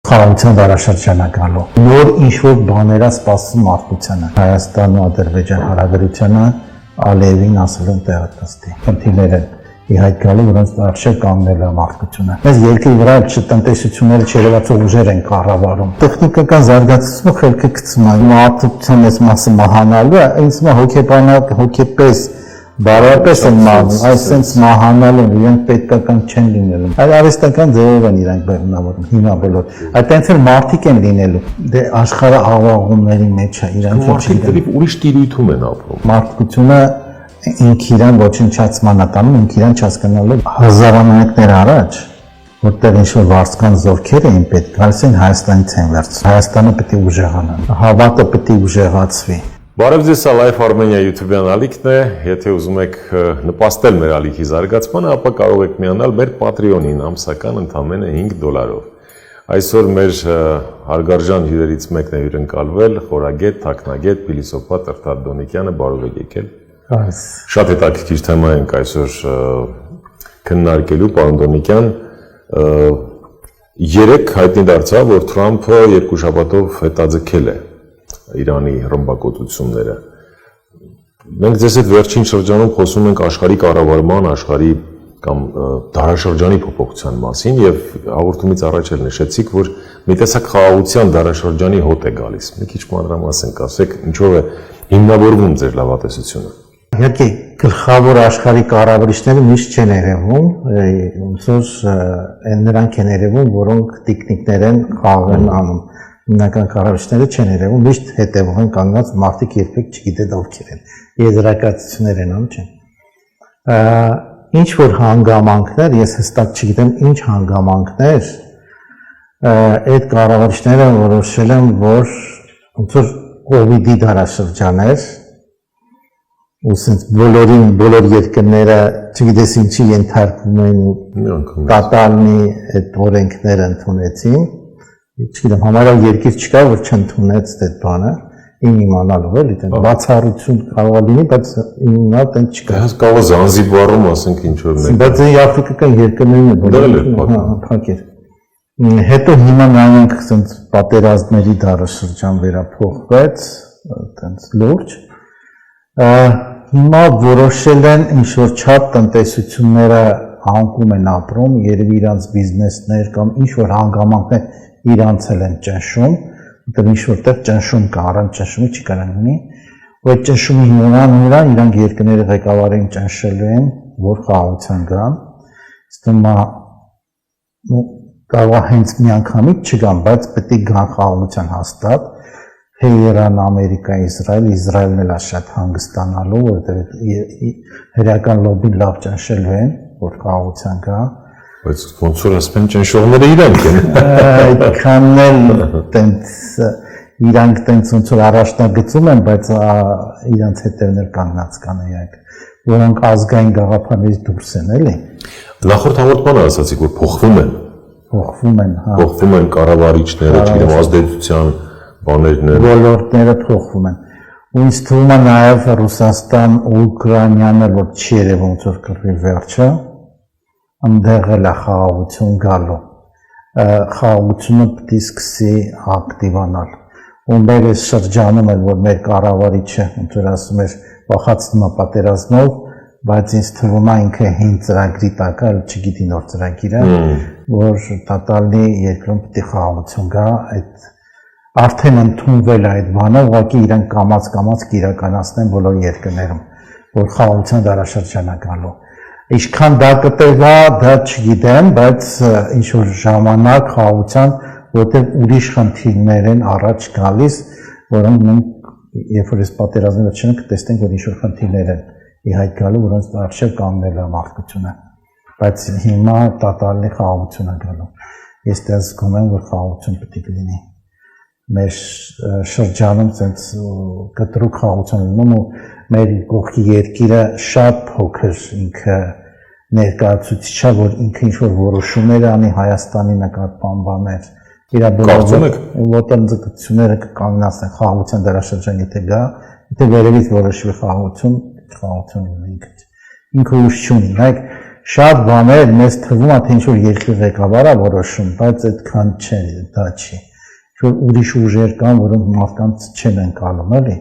Խաղաղության դարաշրջանը գալու։ Նոր ինչ-որ բաներ է սպասում մարդկությանը։ Հայաստան ու Ադրբեջան հարաբերությունը Ալիևին ասել են տեղատստի։ Խնդիրներ են ի հայտ գալու, որոնց արժե կանգնել է մարդկությունը։ Այս երկրի վրա տնտեսությունները չերևացող ուժեր են կառավարում։ Տեխնիկական զարգացումը խելքը գցում է։ Մարդկության այս մասը մահանալու է, ինձ հոգեպես բարոյապես են մահանում, այսպես մահանալու, իրենք պետքական չեն լինելու։ Այլ արհեստական ձևով են իրանք բեռնավորում, հիմա բոլոր։ Այդտենց էլ մարդիկ են լինելու։ Դե աշխարհը աղաղումների մեջ է, իրանք մարդիկ ուրիշ տիրույթում են ապրում։ Մարդկությունը ինք իրան ոչնչացման է տանում, ինք իրան չհասկանալու հազարանոյներ առաջ, որտեղ ինչ-որ վարձկան զորքեր էին պետք, գալիս են Հայաստանից են վերցնում։ Հայաստանը պետք է ուժեղանա, հավատը պետք է ուժեղացվի։ Բարև ձեզ, սա Life Armenia YouTube-յան ալիքն է, եթե ուզում եք նպաստել մեր ալիքի զարգացմանը, ապա կարող եք միանալ մեր Patreon-ին ամսական ընդամենը $5։ Այսօր մեր հարգարժան հյուրերից մեկն է հյուրընկալվել, խորագետ, թաքնագետ, փիլիսոփա Տրտատ Դոնիկյանը, բարով եք եկել։ Շատ հետաքրքիր թեմա ենք այսօր քննարկելու, պարոն Դոնիկյան։ Երեկ հայտնի դարձավ, որ Թրամփը 2 շաբաթով հետաձգել է Իրանի ռմբակոծությունները։ Մենք ձեզ հետ վերջին շրջանում խոսում ենք աշխարհի կառավարման, աշխարհի կամ դարաշրջանի փոփոխության մասին եւ հաղորդումից առաջ էլ նշեցիք, որ մի տեսակ խաղաղության դարաշրջանի հոտ է գալիս։ Մի քիչ մանրամասն ասեք, ինչով է հիմնավորվում ձեր լավատեսությունը։ Իհարկե, գլխավոր աշխարհի կառավարիչները միշտ չեն երևում, ոնց որ նրանք են երևում, որոնք տիկնիկներ են խաղ են անում։ Հիմնական կառավարիչները չեն երևում, միշտ հետևում են կանգնած մարդիկ երբեք չգիտեն ովքեր են։ Եզրակացություններ են անում, չէ՞։ Ինչ որ հանգամանքներ, ես հստակ չգիտեմ ինչ հանգամանքներ, այդ կառավարիչները որոշել են, որ ոնց որ COVID-ի դարաշրջան էր, ու սենց բոլոր երկրները, չգիտես ինչի ենթարկվում են կատարնի այդ օրենքները ընդունեցին։ Չգիտեմ, համարյալ երկիր չկա, որ չընդունեց այդ բանը, իմ իմանալով էլի, բացառություն կարող է լինի, բայց իմանալ տեն չկա։ Հենց կարող է Զանզիբարում ասենք ինչ-որ մեկ։ Բայց այն աֆրիկական երկրներն է բոլորը փակեր։ Հետո հիմա նայենք ասենց պատերազմների դարաշրջան վերափոխվեց, այտենց լուրջ։ Հիմա որոշել են ինչ-որ չափ տնտեսությունները անկում են ապրում, երևի իրանց բիզնեսներ կամ ինչ-որ հանգամանքներ իրանց էլ են ճնշում, որտեղ ինչ-որտեղ ճնշում կա, առանց ճնշումի չի կարող լինի, ու այդ ճնշումի հիմնան իրանք երկրների ղեկավարին ճնշելու են, որ խաղաղության գան, ստումա կարող է հենց միանգամից չգան, բայց պետք է գան խաղաղության հաստատ, թե Իրան, Ամերիկա, Իսրայել, Իսրայելն էլ է շատ հանգստանալու, որտեղ հրեական լոբին լավ ճնշելու են, որ խաղաղության գա։ Բայց ոնց որ ասում են ճնշողները իրանք են։ Այդքանն էլ տենց իրանք տենց ոնց որ առաջնագծում են, բայց իրանց հետևներ կանգնած կան իրանք, որոնք ազգային գաղափարներից դուրս են, էլի։ Նախորդ հաղորդմանը ասացիք, որ փոխվում են։ Փոխվում են, հա։ Փոխվում են կառավարիչները, չգիտեմ, ազդեցության բաներն են։ Ոլորտները փոխվում են։ Ու ինձ թվում է նաև Ռուսաստան ու Ուկրաինան որ չի երևում ոնց որ կռվի վերջը, այնտեղ էլ է խաղաղություն գալու։ Խաղաղությունը պետք է սկսի ակտիվանալ։ Ու մեր այս շրջանում էլ որ մեր կառավարիչը ոնց որ ասում էր վախացնում է պատերազմով, բայց ինձ թվում է ինքը հին ծրագրի տակ է, չգիտի նոր ծրագիրը, որ տոտալի երկրում պետք է խաղաղություն գա, այդ արդեն ընդունվել է այդ բանը, ուղղակի իրանք կամաց կիրականացնեն բոլոր երկրներում, որ խաղաղության դարաշրջան է գալու։ Ինչքան դա կտևա, դա չգիտեմ, բայց ինչ-որ ժամանակ խաղաղության, որտեղ ուրիշ խնդիրներ են առաջ գալիս, որոնք մենք երբ որ այս պատերազմի վերջին կտեսնենք, որ ինչ-որ խնդիրներ են ի հայտ գալու, որոնց արժե կանգնել է մարդկությունը։ Բայց հիմա տոտալի խաղաղություն է գալու։ Ես դա զգում եմ, որ խաղաղություն պետք է լինի։ Մեր շրջանում ցենց կտրուկ խաղաղություն լինում ու մեր կողքի երկիրը շատ փոքր ինքը ներկայացուցիչ է, որ ինքը ինչ-որ որոշումներ անի Հայաստանի նկատմամբ բաներ, իր բոլոր ոտնձգությունները կկանգնացնեն խաղաղության դարաշրջան, եթե գա, եթե վերևից որոշվի խաղաղություն լինի ինքը ուժ չունի։ Նայեք, շատ բաներ մեզ թվում է թե ինչ-որ երկրի ղեկավարը որոշում, բայց այդքան չէ, դա չի։ Ինչ-որ ուրիշ ուժեր կան, որոնք մարդկանց չեն ընկալում, էլի,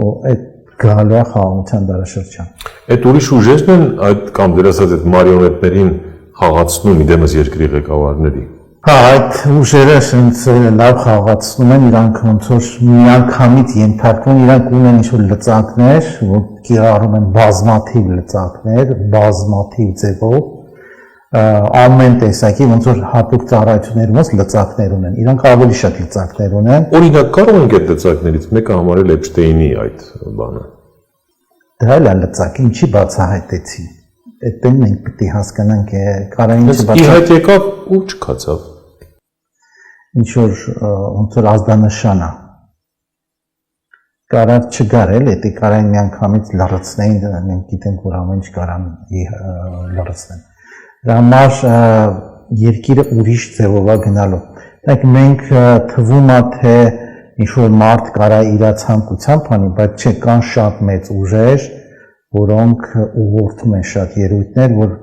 ու այդ գալու է խաղաղության դարաշրջան։ Այդ ուրիշ ուժերն են այդ կամ դեր ասած այդ մարիոնետներին խաղացնում իդեմս երկրի ղեկավարների։ Հա, այդ ուժերը ասենց լավ խաղացնում են, իրանք ոնց որ միանգամից ենթարկվում, իրանք ունեն ինչ-որ լծակներ, որ կիրառում են բազմաթիվ լծակներ, բազմաթիվ ձևով, ամեն տեսակի ոնց որ հատուկ ծառայություններ ոնց լծակներ ունեն, իրանք ավելի շատ լծակներ ունեն։ Օրինակ կարող ենք այդ լծակներից մեկը համարել Էփշտեյնի այդ բանը։ Դա էլ է լծակ, ինչի բացահայտեցին։ Այդտեղ մենք պետք է հասկանանք, կարա ինչի բացահայտեցին։ Իհայտ եկավ ու չքացավ։ Ինչ որ ոնց որ ազդանշան է։ Կարա չգար էլ, դա կարա միանգամից լրացնեին, մենք գիտենք, որ ամեն ինչ կարան լրացնեն։ Դրա համար երկիրը ուրիշ ձևով է գնալու։ Դրանք մենք թվում է թե ինչ-որ մարդ կարա իր ցանկությամբ անի, բայց չէ, կան շատ մեծ ուժեր, որոնք ուղղորդում են շատ երույթներ, որ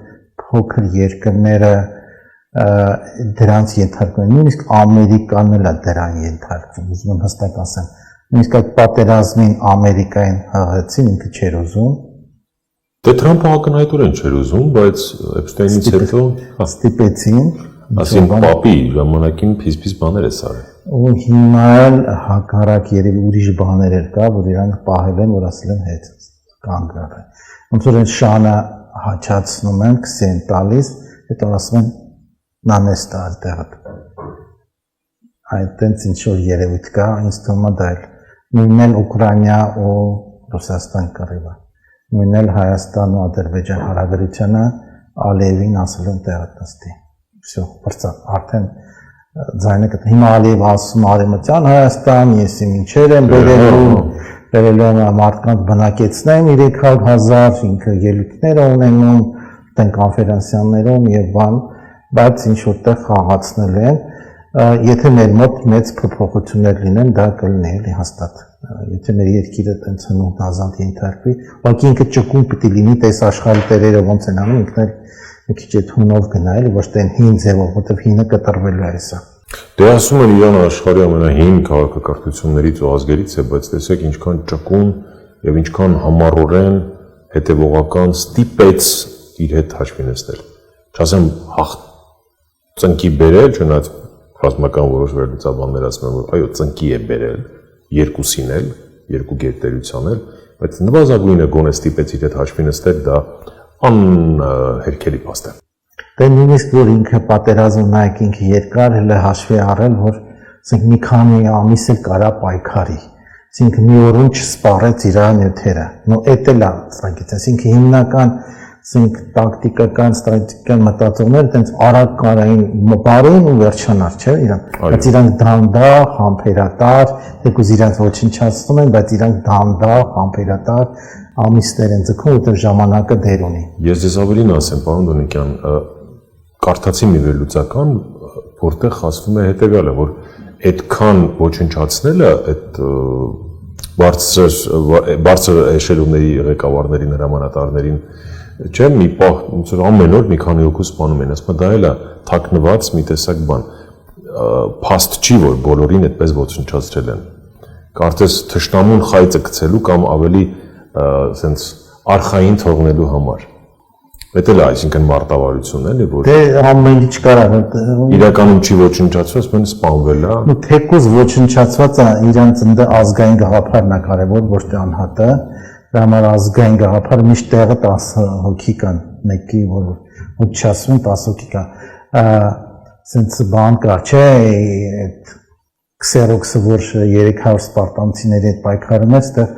փոքր երկրները դրանց ենթարկվում են, նույնիսկ Ամերիկան էլ է դրան ենթարկվում, ուզում եմ հստակ ասեմ, նույնիսկ այդ պատերազմին Ամերիկային հաղեցին, ինքը չէր ուզում։ Դե Թրամփը ակնհայտորեն չէր ուզում, բայց Էփշտեյնից հետո ստիպեցին, ասին պապի ժամանակին փիս-փիս բաներ է սարել։ Ու հիմա էլ հակառակ երևի ուրիշ բաներ էր կա, որ իրանք պահել են, որ ասել են հետ կանգ առել։ Ոնց որ այն շանը հաչացնում են, քսի են տալիս, հետո ասում են նանեստա այդտեղը։ Այդտենց ինչ որ երևույթ կա, ինձ թվում է դա էլ։ Նույնն էլ Ուկրաինա ու Ռուսաստան կռիվը։ Նույնն էլ Հայաստան ու Ադրբեջան հարաբերությունը Ալիևին ասել են տեղը նստի։ Всё, բրծա, արդեն ձայնը կտրի։ Հիմա Ալիև ասում Արևմտյան Հայաստան, ես ինչեր եմ բերելու մարդկանց բնակեցնեն 300,000, ինքը ելույթներ ունենում, տեն կոնֆերանսիաներում եւ բան, բայց ինչ որտեղ խաղացնել են, եթե մեր մոտ մեծ փոփոխություններ լինեն, դա կլինի էլի հաստատ։ Եթե մեր երկիրը տենց հնուտ ազատ ենթարկվի, ուղղակի ինքը ճկուն պիտի լինի, տես աշխարհի տերերը ոնց են անում, ինքն էլ մի քիչ այդ հունով գնա էլի, ոչ թե հին ձևով, որտեղ հինը կտրվելու է հեսա։ Դե ասում են Իրանը աշխարհի ամենահին քաղաքակրթություններից ու ազգերից է, բայց տեսեք ինչքան ճկուն եւ ինչքան համառորեն հետեւողական ստիպեց իր հետ հաշվի նստել։ Չասեմ ծնկի բերել, չնայած ռազմական որոշ վերլուծաբաններ ասում են, որ այո, ծնկի է բերել, երկուսին էլ, երկու գերտերության էլ, բայց նվազագույնը գոնե ստիպեց իր հետ հաշվի նստել, դա անհերքելի փաստ է։ Դե նույնիսկ որ ինքը պատերազմ նայեք ինքը երկար հələ հաշվի առել, որ ասենք մի քանի ամիս էլ կարա պայքարի։ Ասենք մի օրում չսպառեց իր նյութերը։ Նո էդ էլ է ծրագիր, ասենք հիմնական ասենք տակտիկական, ստրատեգիական մտածողները այտենց արագ կարային բարին ու վերջանար, չէ՞, իրանք։ Բայց իրանք դանդաղ, համբերատար, թեկուզ իրանք ոչնչացնում են, բայց իրանք դանդաղ, համբերատար ամիսներ են ձգում, որտեղ ժամանակը դեր ունի։ Ես ձեզ ավելին ասեմ, պարոն Դոնիկյան, կարդացի մի վերլուծական, որտեղ ասվում է հետևյալը, որ այդքան ոչնչացնելը այդ բարձր էշելոնների ղեկավարներին, հրամանատարներին, չէ, մի պահ ամեն օր մի քանի հոգու սպանում են, ասում դա էլ է թաքնված մի տեսակ բան, փաստ չի, որ բոլորին այդպես ոչնչացրել են։ Կարծես թշնամուն խայծը գցելու կամ ավելի սենց արխային թողնելու համար։ Դա էլ է, այսինքն մարտավարություն էլի, որ դե ամեն ինչ կարա իրականում չի ոչնչացված, մեն սպանվել է։ Ու թեկուզ ոչնչացված է իրանց ընդ ազգային գաղափարն է կարևոր, ոչ թե անհատը, դրա համար ազգային գաղափարը միշտ տեղը 10 հոգի կան, մեկի որ ոչնչացվում 10 հոգի կա։ Սենց բան կա, չէ, այդ Քսերոքսը, որ 300 սպարտանցիների հետ պայքարում է, այդտեղ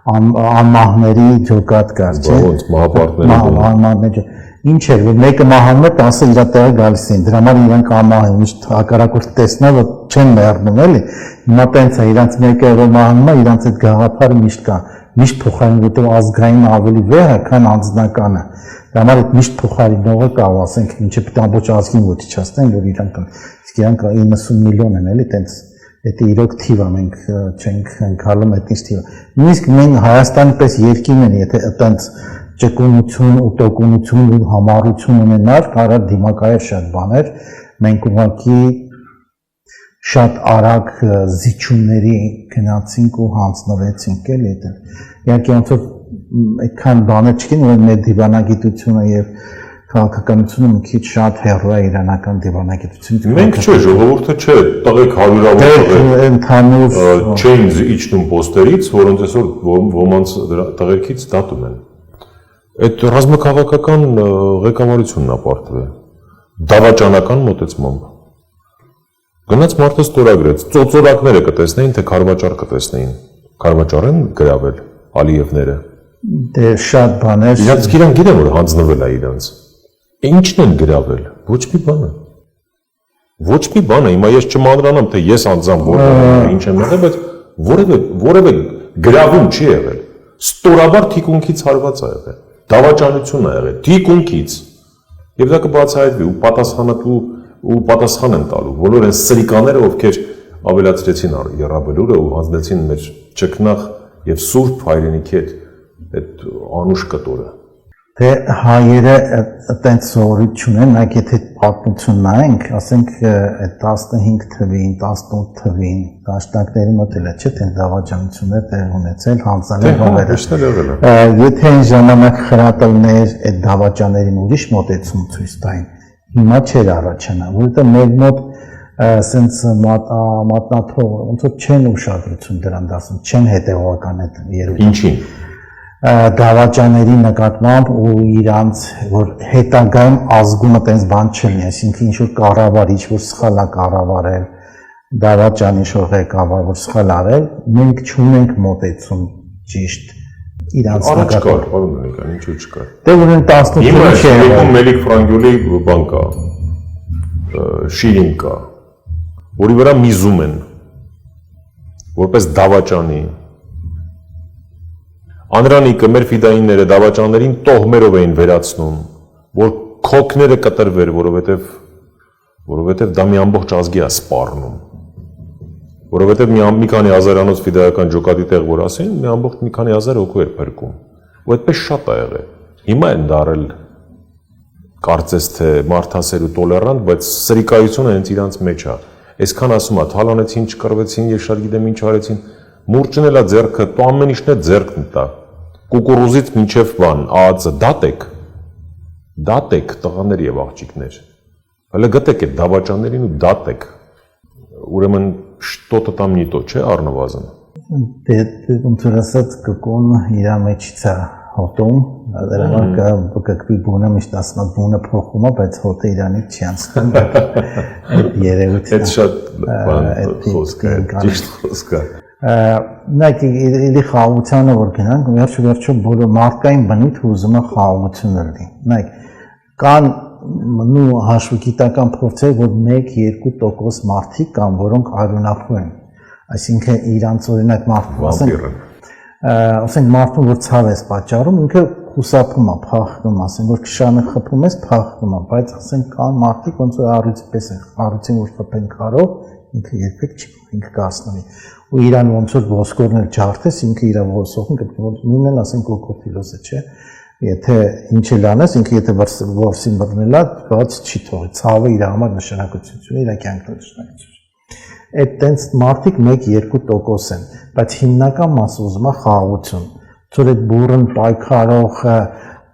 անմահների ջոկատ կար, չէ՞։ Ոնց մահապարտները։ Ինչ էր, որ մեկը մահանում է, 10-ը իր տեղը գալիս են։ Դրա համար իրանք ամահ են, միշտ հակառակորդը տեսնա, որ չեն մեռնում, էլի։ Հիմա տենց է, իրանք մեկը որ մահանում է, իրանք այդ գաղափարը միշտ կա։ Միշտ փոխարին, որտեղ ազգային ավելի վեհ է, քան անձնականը։ Դրա համար այդ միշտ փոխարինողը կա, ասենք, ինչը պետք է ամբողջ ազգին ոչնչացնեն, որ իրանք իրանք 90 միլիոն են, էլի, տենց Դա իրոք թիվ է, մենք չենք ընկալում այդ ինչ թիվը։ Նույնիսկ մենք Հայաստանի պես երկիրն են, եթե այտենց ճկունություն, ուտոկունություն ու համառություն ունենար, կարա դիմակայեր շատ բաներ, մենք ուղղակի շատ արագ զիջումների գնացինք ու հանձնվեցինք էլի դա։ Իհարկե ոնց որ այդքան բաներ չկին, որ մեր դիվանագիտությունը եւ քաղաքականությունը մի քիչ շատ հեռու է իրանական դիվանագիտությունից։ Մենք չէ, ժողովուրդը չէ, տղեկ հարյուրավոր տղեկ ընդհանուր չէին իջնում պոստերից, որոնց այսօր ոմանց տղեկից դատում են։ Այդ ռազմաքաղաքական ղեկավարությունն ապարտվել, դավաճանական մոտեցմամբ։ Գնաց մարդը ստորագրեց, ծոծորակները կտեսնեին, թե քարվաճառ կտեսնեին։ Քարվաճառ են գրավել Ալիևները։ Դե շատ բաներ։ Իրանք գիտեն, որ հանձնվել է իրանց։ Ինչն են գրավել։ Ոչ մի բանը։ Ոչ մի բանը, հիմա ես չմանրանամ, թե ես անձամբ որտեղ ինչ եմ եղել, բայց որևէ գրավում չի եղել։ Ստորաբար թիկունքից հարված է եղել։ Դավաճանություն է եղել, թիկունքից։ Եվ դա կբացահայտվի ու պատասխան են տալու։ Բոլոր այն սրիկաները, ովքեր ավելացրեցին եռաբլուրը ու հանձնեցին մեր ճկնաղ եւ սուրբ հայրենիքի այդ անուշ կտորը։ Դե հայերը այտենց զորություն են, նայեք եթե պատմություն նայենք, ասենք այդ 15 թվին, 18 թվին, դաշնակների մոտ էլ է, չէ՞ թե դավաճանություններ տեղ ունեցել, հանձնել հողերը։ Եթե այն ժամանակ խրատելներ այդ դավաճաներին ուրիշ մոտեցում ցույց տային, հիմա չէր առաջանա, որովհետեւ մեր մոտ sense մատնաթող ոնց որ չեն ուշադրություն դրան դասում, չեն հետևողական այդ երևույթ։ Ինչին։ Դավաճաների նկատմամբ ու իրանց որ հետագայում ազգումը տենց բան չլինի, այսինքն ինչ որ կառավար, ինչ որ սխալ է կառավարել, դավաճան ինչ որ ղեկավար որ սխալ արել, մենք չունենք մոտեցում ճիշտ իրանց նկատմամբ։ Պարոն Նիկան, ինչու չկա։ Դե ուրեմն 18-ը չէ։ Մելիք Ֆրանգյոլի բան կա, շիրին կա, որի վրա միզում են, որպես դավաճանի։ Անրանիկը մեր ֆիդայինները դավաճաններին տոհմերով էին վերացնում, որ քոքները կտրվեր, որովհետև դա մի ամբողջ ազգի է սպառնում, որովհետև մի քանի հազարանոց ֆիդայական ջոկատի տեղ որ ասեն, մի ամբողջ մի քանի հազար հոգու էր փրկում, ու այդպես շատ է եղել։ Հիմա են դարել կարծես թե մարդասեր ու տոլերանտ, բայց սրիկայությունը հենց իրանց մեջ է։ Այսքան ասում է, թալանեցին, չկռվեցին, ես շատ գիտեմ ինչ արեցին, մուրճն էլա ձեռքը, તો ամեն ինչն է ձեռքն տա։ Կուկուռուզից մինչև բան, ԱԱՑ-ը դատեք տղաներ եւ աղջիկներ։ Հələ գտեք այդ դավաճաններին ու դատեք։ Ուրեմն что-то там не то, չէ, առնվազն։ Դե ոնց որ ասած կկոն իր մեջից է հոտում, դրա համար կկվի բունը միշտ ասում է բունը փոխում է, բայց հոտը իրանից չի անցնում։ Այդ երևույթն է։ Այդ շատ խոսք է, ճիշտ խոսք է։ Նայեք, իրի խաղաղությանը որ գնանք, վերջո բոլոր մարդկային բնույթ ուզում է խաղաղություն լինի։ Նայեք, կան նու հաշվագիտական փորձեր, որ 1-2% մարդիկ կան, որոնք արյունախոհ են։ Այսինքն իրանց օրինակ մարդու ասենք մարդուն որ ցավ ես պատճառում, ինքը խուսափում է, փախնում, ասենք որ քշանը խփում ես, փախնում է, բայց ասենք կան մարդիկ, ոնց որ առյուծի պես են, առյուծին որ խփեն քարով, ինքը երբեք չի, ինքը կասնվի։ Ու իրան ոնց որ ոսկորն էլ ջարդես, ինքը իր ոսողն նույնն էլ ասենք կոկորտիլոզը, չէ։ Եթե ինչ էլ անես, ինքը եթե որսին բռնելա, բաց չի թողի, ցավը իր համար նշանակություն, իր կյանքի նշանակություն։ Այդ տենց մարդիկ 1-2% են, բայց հիմնական մասը ուզում է խաղաղություն։ Որ այդ բուրըն պայքարող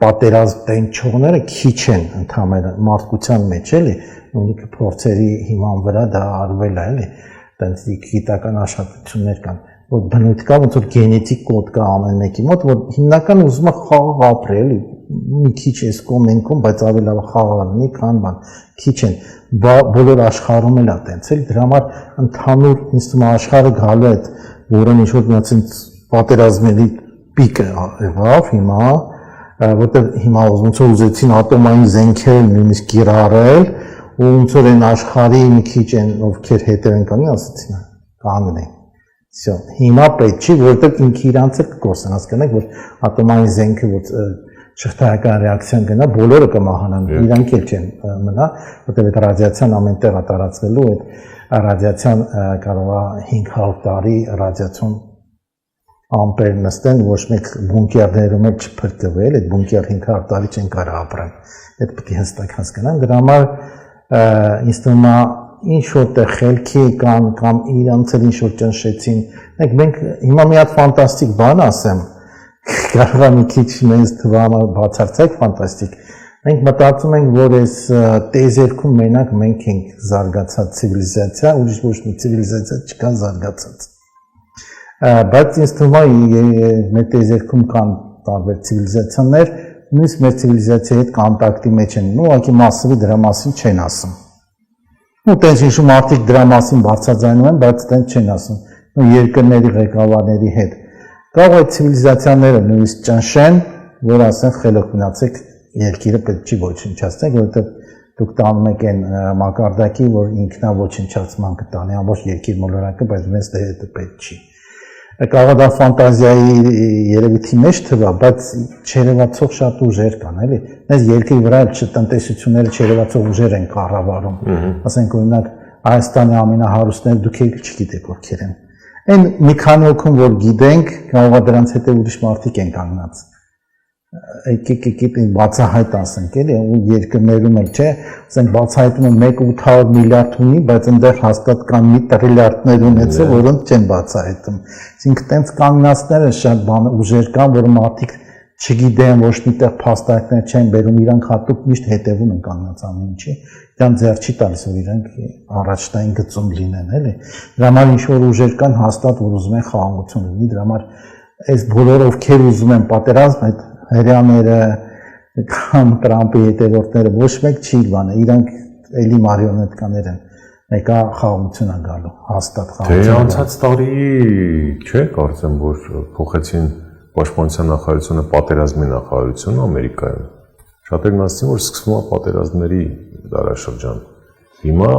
պատերազմ տենչողները քիչ են ընդհանրապես մարդկության մեջ էլի, ունիկը փորձերի հիման վրա դա արվել է էլի, տենց գիտական աշխատություններ կան, որ բնույթ կա, ոնց որ գենետիկ կոդ կա ամեն մեկի մոտ, որ հիմնական ուզում է խաղաղ ապրել էլի, մի քիչ էս կոմենքում, բայց ավելի լավ խաղաղ լինի, քան բան, քիչ են, բոլոր աշխարհում էլ է տենց էլ, դրա համար ընդհանուր ինձ թվում է աշխարհը գալու է, որը ինչ որ մնացած պատերազմների պիկը եղավ հիմա, որտեղ հիմա ոնց որ ուզեցին ատոմային զենքեր նույնիսկ կիրառել, ու ոնց որ այն աշխարհի մի քիչ են ովքեր հետև են կանի, ասացին կանգնեն։ Всё, հիմա պետք չի, որովհետև ինքը իրանց էլ կգործեն, հասկանաք, որ ատոմային զենքը որ շղթայական ռեակցիան գնա, բոլորը կմահանան, իրանք էլ չեն մնա, որտեղ այդ ռադիացիան ամեն տեղ է տարածվելու, այդ ռադիացիան կարող է 500 տարի ռադիացիոն ամպեր նստեն, ոչ մեկ բունկերներում էլ չփրկվել, այդ բունկեր 500 տարի չեն կարող ապրեն։ Այդ պետք է հստակ հասկանան։ Դրա համար ինձ թվում է ինչ որտեղ խելքի կամ իրանց էլ ինչ որ ճնշեցին։ Մենք հիմա մի հատ ֆանտաստիկ բան ասեմ, կարող է մի քիչ մեզ թվա բացարձակ ֆանտաստիկ։ Մենք մտածում ենք, որ այս տեզերքում մենակ մենք ենք զարգացած ցիվիլիզացիա, ուրիշ ոչ մի ցիվիլիզացիա չկա զարգացած։ Բայց ինձ թվում է մեր տեզերքում կան տարբեր ցիվիլիզացիաներ, նույնիսկ մեր ցիվիլիզացիայի հետ կոնտակտի մեջ են, ուղղակի մասսովի դրա մասին չեն ասում։ Ու տենց ինչ մարդիկ դրա մասին բարձրաձայնում են, բայց տենց չեն ասում։ Ու երկրների ղեկավարների հետ։ Կարող է ցիվիլիզացիաները նույնիսկ ճնշեն, որ ասեն խելոք մնացեք, երկիրը պետք չի ոչնչացնեք, որովհետև դուք տանում եք այն մակարդակի, որ ինքնա ոչնչացման կտանի ամբողջ երկիր մոլորակը, բայց մեզ դա պետք չի։ Կարող է դա ֆանտազիայի երևույթի մեջ թվա, բայց չերևացող շատ ուժեր կան, էլի։ Այս երկրի վրա տնտեսությունները չերևացող ուժեր են կառավարում։ Ասենք օրինակ Հայաստանի ամենահարուստները դուք չգիտեք ովքեր են։ Այն մի քանի օգուն որ գիտենք, կարող է դրանց հետո ուրիշ մարդիկ են կանգնած։ Եկեք բացահայտ ասենք, էլի, ու երկրներում էլ չէ, ասենք բացահայտումը 1.8 միլիարդ ունի, բայց այնտեղ հաստատ կան մի տրիլիարդներ ունեցել, որոնք չեն բացահայտում։ Այսինքն տենց կանգնածները շատ բան ուժեր կան, որ մարդիկ չգիտեն, ոչ միտեղ փաստարկներ չեն բերում, իրանք հատուկ միշտ հետևում են կանգնած ամեն ինչի, դրան ձեռ չի տալիս, որ իրանք առաջտային գծում լինեն, էլի։ Դրա համար ինչ որ ուժեր կան հաստատ, որ ուզում են խաղաղություն լինի, դրա համար այս բոլորը ովքեր ուզում են պատերազմ, այդ հրյաները կամ Տրամպի հետևորդները ոչ մեկ չի բանը, իրանք էլի մարիոնետկաներ են, մեկա խաղաղություն է գալու, հաստատ խաղաղություն։ Դե անցած տարի չէ, կարծեմ, որ փոխեցին Պաշտպանության նախարարությունը պատերազմի նախարարությունը Ամերիկայում։ Շատերն ասացին, որ սկսվում է պատերազմների դարաշրջան։ Հիմա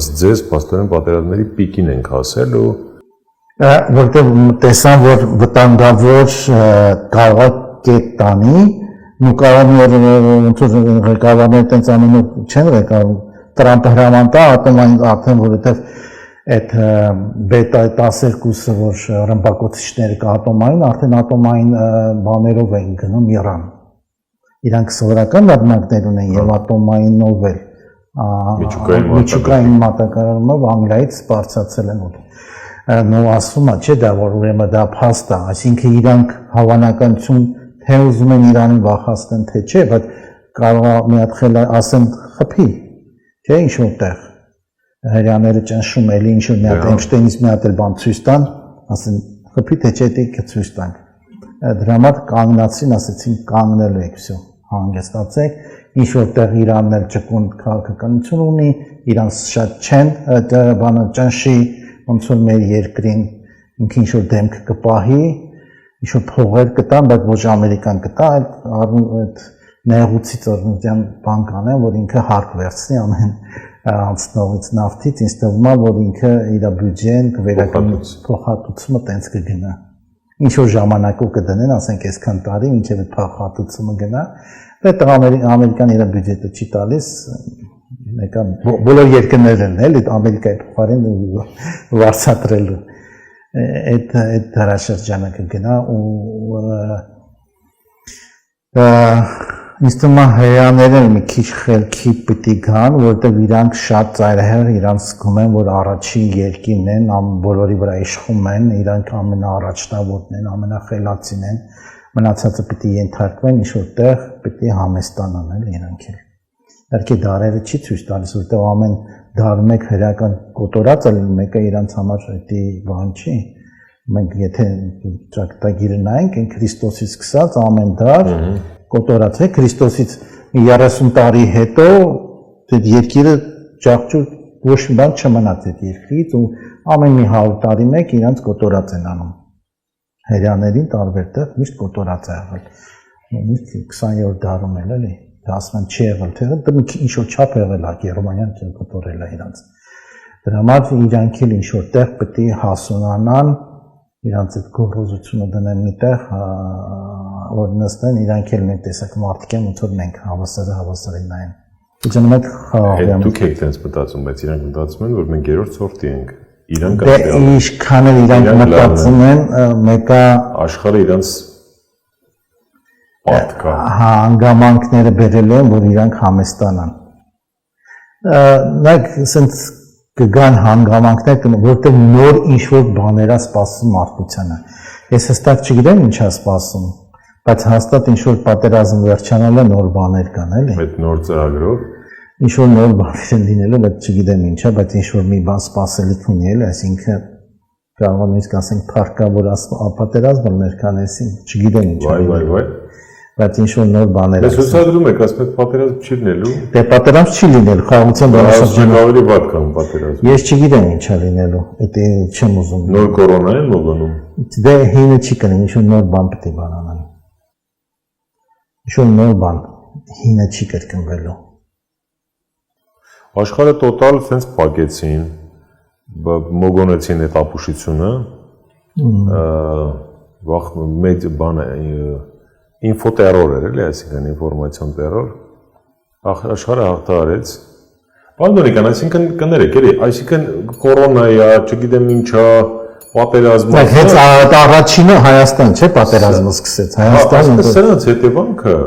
ըստ ձեզ պաստորեն պատերազմների պիկին ենք հասել ու որտեղ տեսան, որ վտանգավոր կարող է կետ տանի, ու կարող է ղեկավարները տենց ամենը չեն ղեկավարում, Տրամպը հրաման տա ատոմային արդեն, որովհետև այդ բետա 12-ը, որ ռմբակոծիչները կա ատոմային, արդեն ատոմային բաներով են գնում Իրան։ Իրանք սովորական նավակներ ունեն եւ ատոմայինով էլ միջուկային մատակարարումով Անգլիայից բարձրացել են ուտ։ Նո ասում է, չէ՞ դա որ ուրեմն դա փաստ է, այսինքն իրանք հավանականություն թե ուզում են Իրանին վախացնեն, թե չէ, բայց կարող է մի հատ խելա ասեն խփի, չէ՞ ինչ որտեղ հրյաները ճնշում էլի ինչ որ մի հատ Էյնշտեյնից մի հատ էլ բան ցույց տան, ասեն խփի թե չէ դե ցույց տանք։ Դրա համար կանգնացին, ասեցին կանգնելու եք, всё, հանգստացեք, ինչ որտեղ Իրանն էլ ճկուն քաղաքականություն ունի, Իրան շատ չեն բանը ճնշի, ոնց որ մեր երկրին ինքը ինչ որ դեմք կպահի, ինչ որ փողեր կտան, բայց ոչ Ամերիկան կտա, այդ նեղուցից օրինակ բան կանեն, որ ինքը հարկ վերցնի ամեն անցնողից նավթից, ինձ թվում է, որ ինքը իր բյուջեն կվերականգնի փոխհատուցումը տենց կգնա։ Ինչ որ ժամանակով կդնեն, ասենք այսքան տարի, մինչև այդ փոխհատուցումը գնա, դա Ամերիկան իր բյուջետը չի տալիս, մեկը բոլոր երկրներն են, էլի Ամերիկայի փոխարեն վարձատրելու։ Այդ դարաշրջանը կգնա ու ինձ թվում է հրյաները մի քիչ խելքի պիտի գան, որովհետև իրանք շատ ծայրահեղ իրանք զգում են, որ առաջին երկիրն են, բոլորի վրա իշխում են, իրանք ամենաառաջնավորն են, ամենախելացին են, մնացածը պիտի ենթարկվեն, ինչ որտեղ պիտի համեստանան էլ իրանք էլ։ Իհարկե դարերը չի ցույց տալիս, որովհետև ամեն դար մեկ հրական կոտորած է լինում, մեկը իրանք համար դա բան չի։ Մենք եթե ճակատագիրը նայենք, այն Քրիստոսից սկսած ամեն դար կոտորած է, Քրիստոսից 30 տարի հետո այդ երկիրը ճաղճուր ոչ մի բան չմնաց այդ երկրից ու ամեն մի 100 տարի մեկ իրանց կոտորած են անում։ Հրյաներին տարբեր տեղ միշտ կոտորած է եղել։ Միշտ 20-րդ դարում էլ էլի, դա ասում են չի եղել, թե դա ինչ որ չափ եղել է, Գերմանիան չեն կոտորել է իրանց։ Դրա համար իրանք էլ ինչ որ տեղ պետք է հասունանան, իրանց այդ գոռոզությունը դնեն միտեղ, որ նստեն, իրանք էլ մեկ տեսակ մարդիկ են, ոնց որ մենք հավասարի նայեն։ Իջնում եք խաղաղ։ Դուք եք տենց մտածում, բայց իրանք մտածում են, որ մենք երրորդ սորտի ենք։ իրանք ինչքան էլ իրանք մտածում են, մեկը աշխարհը իրանց պատկա հանգամանքները բերել են, որ իրանք համեստանան։ Նայեք, ասենց կգան հանգամանքներ, որտեղ նոր ինչ-որ բաներ է սպասում մարդկությանը։ Ես հստակ չգիտեմ ինչ է սպասում, բայց հաստատ ինչ-որ պատերազմ վերջանալը նոր բաներ կան, էլի։ Այդ նոր ծրագրով ինչ-որ նոր բաներ են լինելու, բայց չգիտեմ ինչ է, բայց ինչ-որ մի բան սպասելիք ունի, էլի, այսինքն կարող է նույնիսկ ասենք փառկավոր պատերազմ ներկանեսին, չգիտեմ ինչ է։ Վայ Բայց ինչ-որ նոր բաներ Ես հուսադրում եք, ասում եք պատերազմ չի լինելու։ Դե պատերազմ չի լինելու, խաղաղության բանասապետը ավելի վատ կան պատերազմ։ Ես չգիտեմ ինչ է լինելու, դա չեմ ուզում։ Նոր կորոնա է մոռանում։ Դե հինը չի կնի, ինչ-որ նոր բան պետք է բանանան։ Ինչ-որ նոր բան, հինը չի կրկնվելու։ Աշխարհը տոտալ sense փակեցին, մոգոնեցին այդ ապուշությունը, վախ մեծ բան է ինֆոտերոր էր, էլի, այսինքն ինֆորմացիոն տերոր, աշխարհը հաղթահարեց։ Բանդոնիկան, այսինքն կներեք, էլի, այսինքն կորոնայա, չգիտեմ ինչա, պատերազմը։ Հենց առաջինը Հայաստան, չէ՞, պատերազմը սկսեց։ Հայաստանը սրանց հետևանքը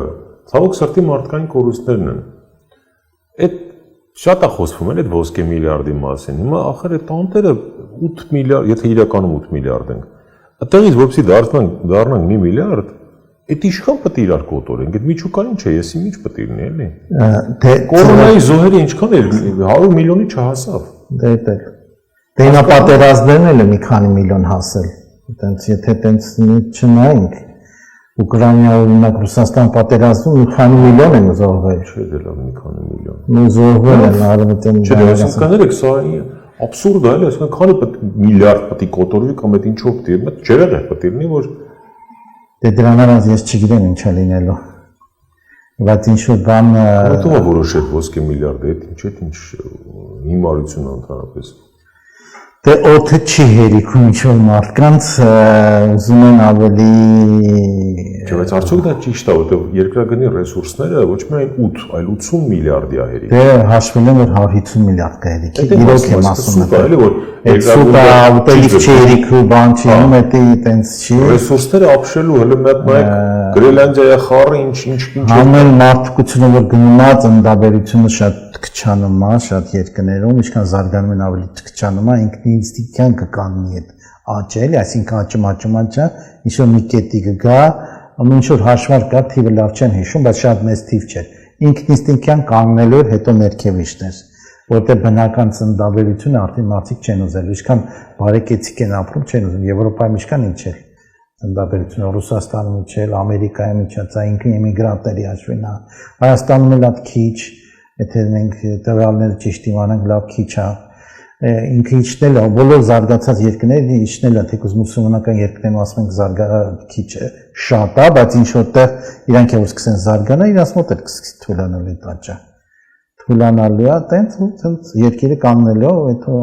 ցավոք սրտի մարդկային կորուստներն են։ Այդ շատ է խոսվում էլ այդ ոսկե միլիարդի մասին։ Հիմա ախր այդ տանտերը 8 միլիարդ, եթե իրականում 8 միլիարդ են։ Այդտեղից որպեսզի դառնանք 1 միլիարդ, այդ ինչքան պետք է իրար կոտորենք, այդ միջուկան ինչ է, եսի ինչ պետք է լինի, էլի։ Դե կորոնայի զոհերը ինչքան էր, 100 միլիոնի չհասավ։ Դե նա պատերազմներն էլ մի քանի միլիոն հասել։ Այտենց եթե տենց չնայենք, Ուկրաինա օրինակ Ռուսաստան պատերազմում մի քանի միլիոն են զոհվել։ Չէ, դե լավ մի քանի միլիոն։ Ու զոհվել են արևմտյան։ Չէ, ասենք սա աբսուրդ է, այսինքն քանի միլիարդ պետք է կոտորվի կամ այդ ինչով պետք է, ջրեղ է պետք է լինի, որ Դե դրան առանց ես չգիտեմ ինչ է լինելու։ Բայց ինչ-որ բան Ո՞վ է որոշել ոսկե միլիարդը, այդ ինչ հիմարություն ընդհանրապես։ Դե օդը չի հերիքում ինչ-որ մարդկանց ուզում են ավելի Չէ, բայց արդյոք դա ճիշտ է, որտեղ երկրագնի ռեսուրսները ոչ միայն 8, այլ 80 միլիարդի է հերիք։ Դե հաշվել եմ որ 150 միլիարդ կա հերիք։ Իրոք եմ ասում էլի որ երկրագնի ուտելիք չի հերիք ու բան չի, դա տենց չի։ Ռեսուրսները ապշելու հələ մեկ նայեք Գրելանդիայի խառը ինչ Համել մարդկությունը որ գնում է ծննդաբերությունը շատ քչանում է, շատ երկրներում, ինչքան զարգանում են ավելի քչանում է, ինքնին կկանգնի այդ աճը, էլի, այսինքն աճը, ինչ-որ մի կետի կգա, ինչ-որ հաշվար կա, թիվը լավ չեմ հիշում, բայց շատ մեծ թիվ չէր։ Ինքնին կանգնելու էր, հետո ներքևիշներ, որտեղ բնական ծննդաբերությունը արդեն մարդիկ չեն ուզելու, ինչքան բարեկեցիկ են ապրում, չեն ուզում, Եվրոպայում ինչքան ինչ էր ծննդաբերությունը, Ռուսաստանում ինչ էր, Ամերիկայում ինչ է, դա ինքն էմիգրանտների հաշվին է, Հայաստանում էլ հատ քիչ, եթե մենք տվյալները ճիշտ իմանանք, լավ քիչ է, ինքը իջնել է, բոլոր զարգացած երկրները իջնել է, թեկուզ մուսուլմանական երկրներում ասում ենք քիչ շատ է, բայց ինչ որտեղ իրանք որ սկսեն զարգանալ, իրանց մոտ էլ կսկսի թուլանալ այդ աճը։ Թուլանալու է, տենց երկիրը կանգնելու, հետո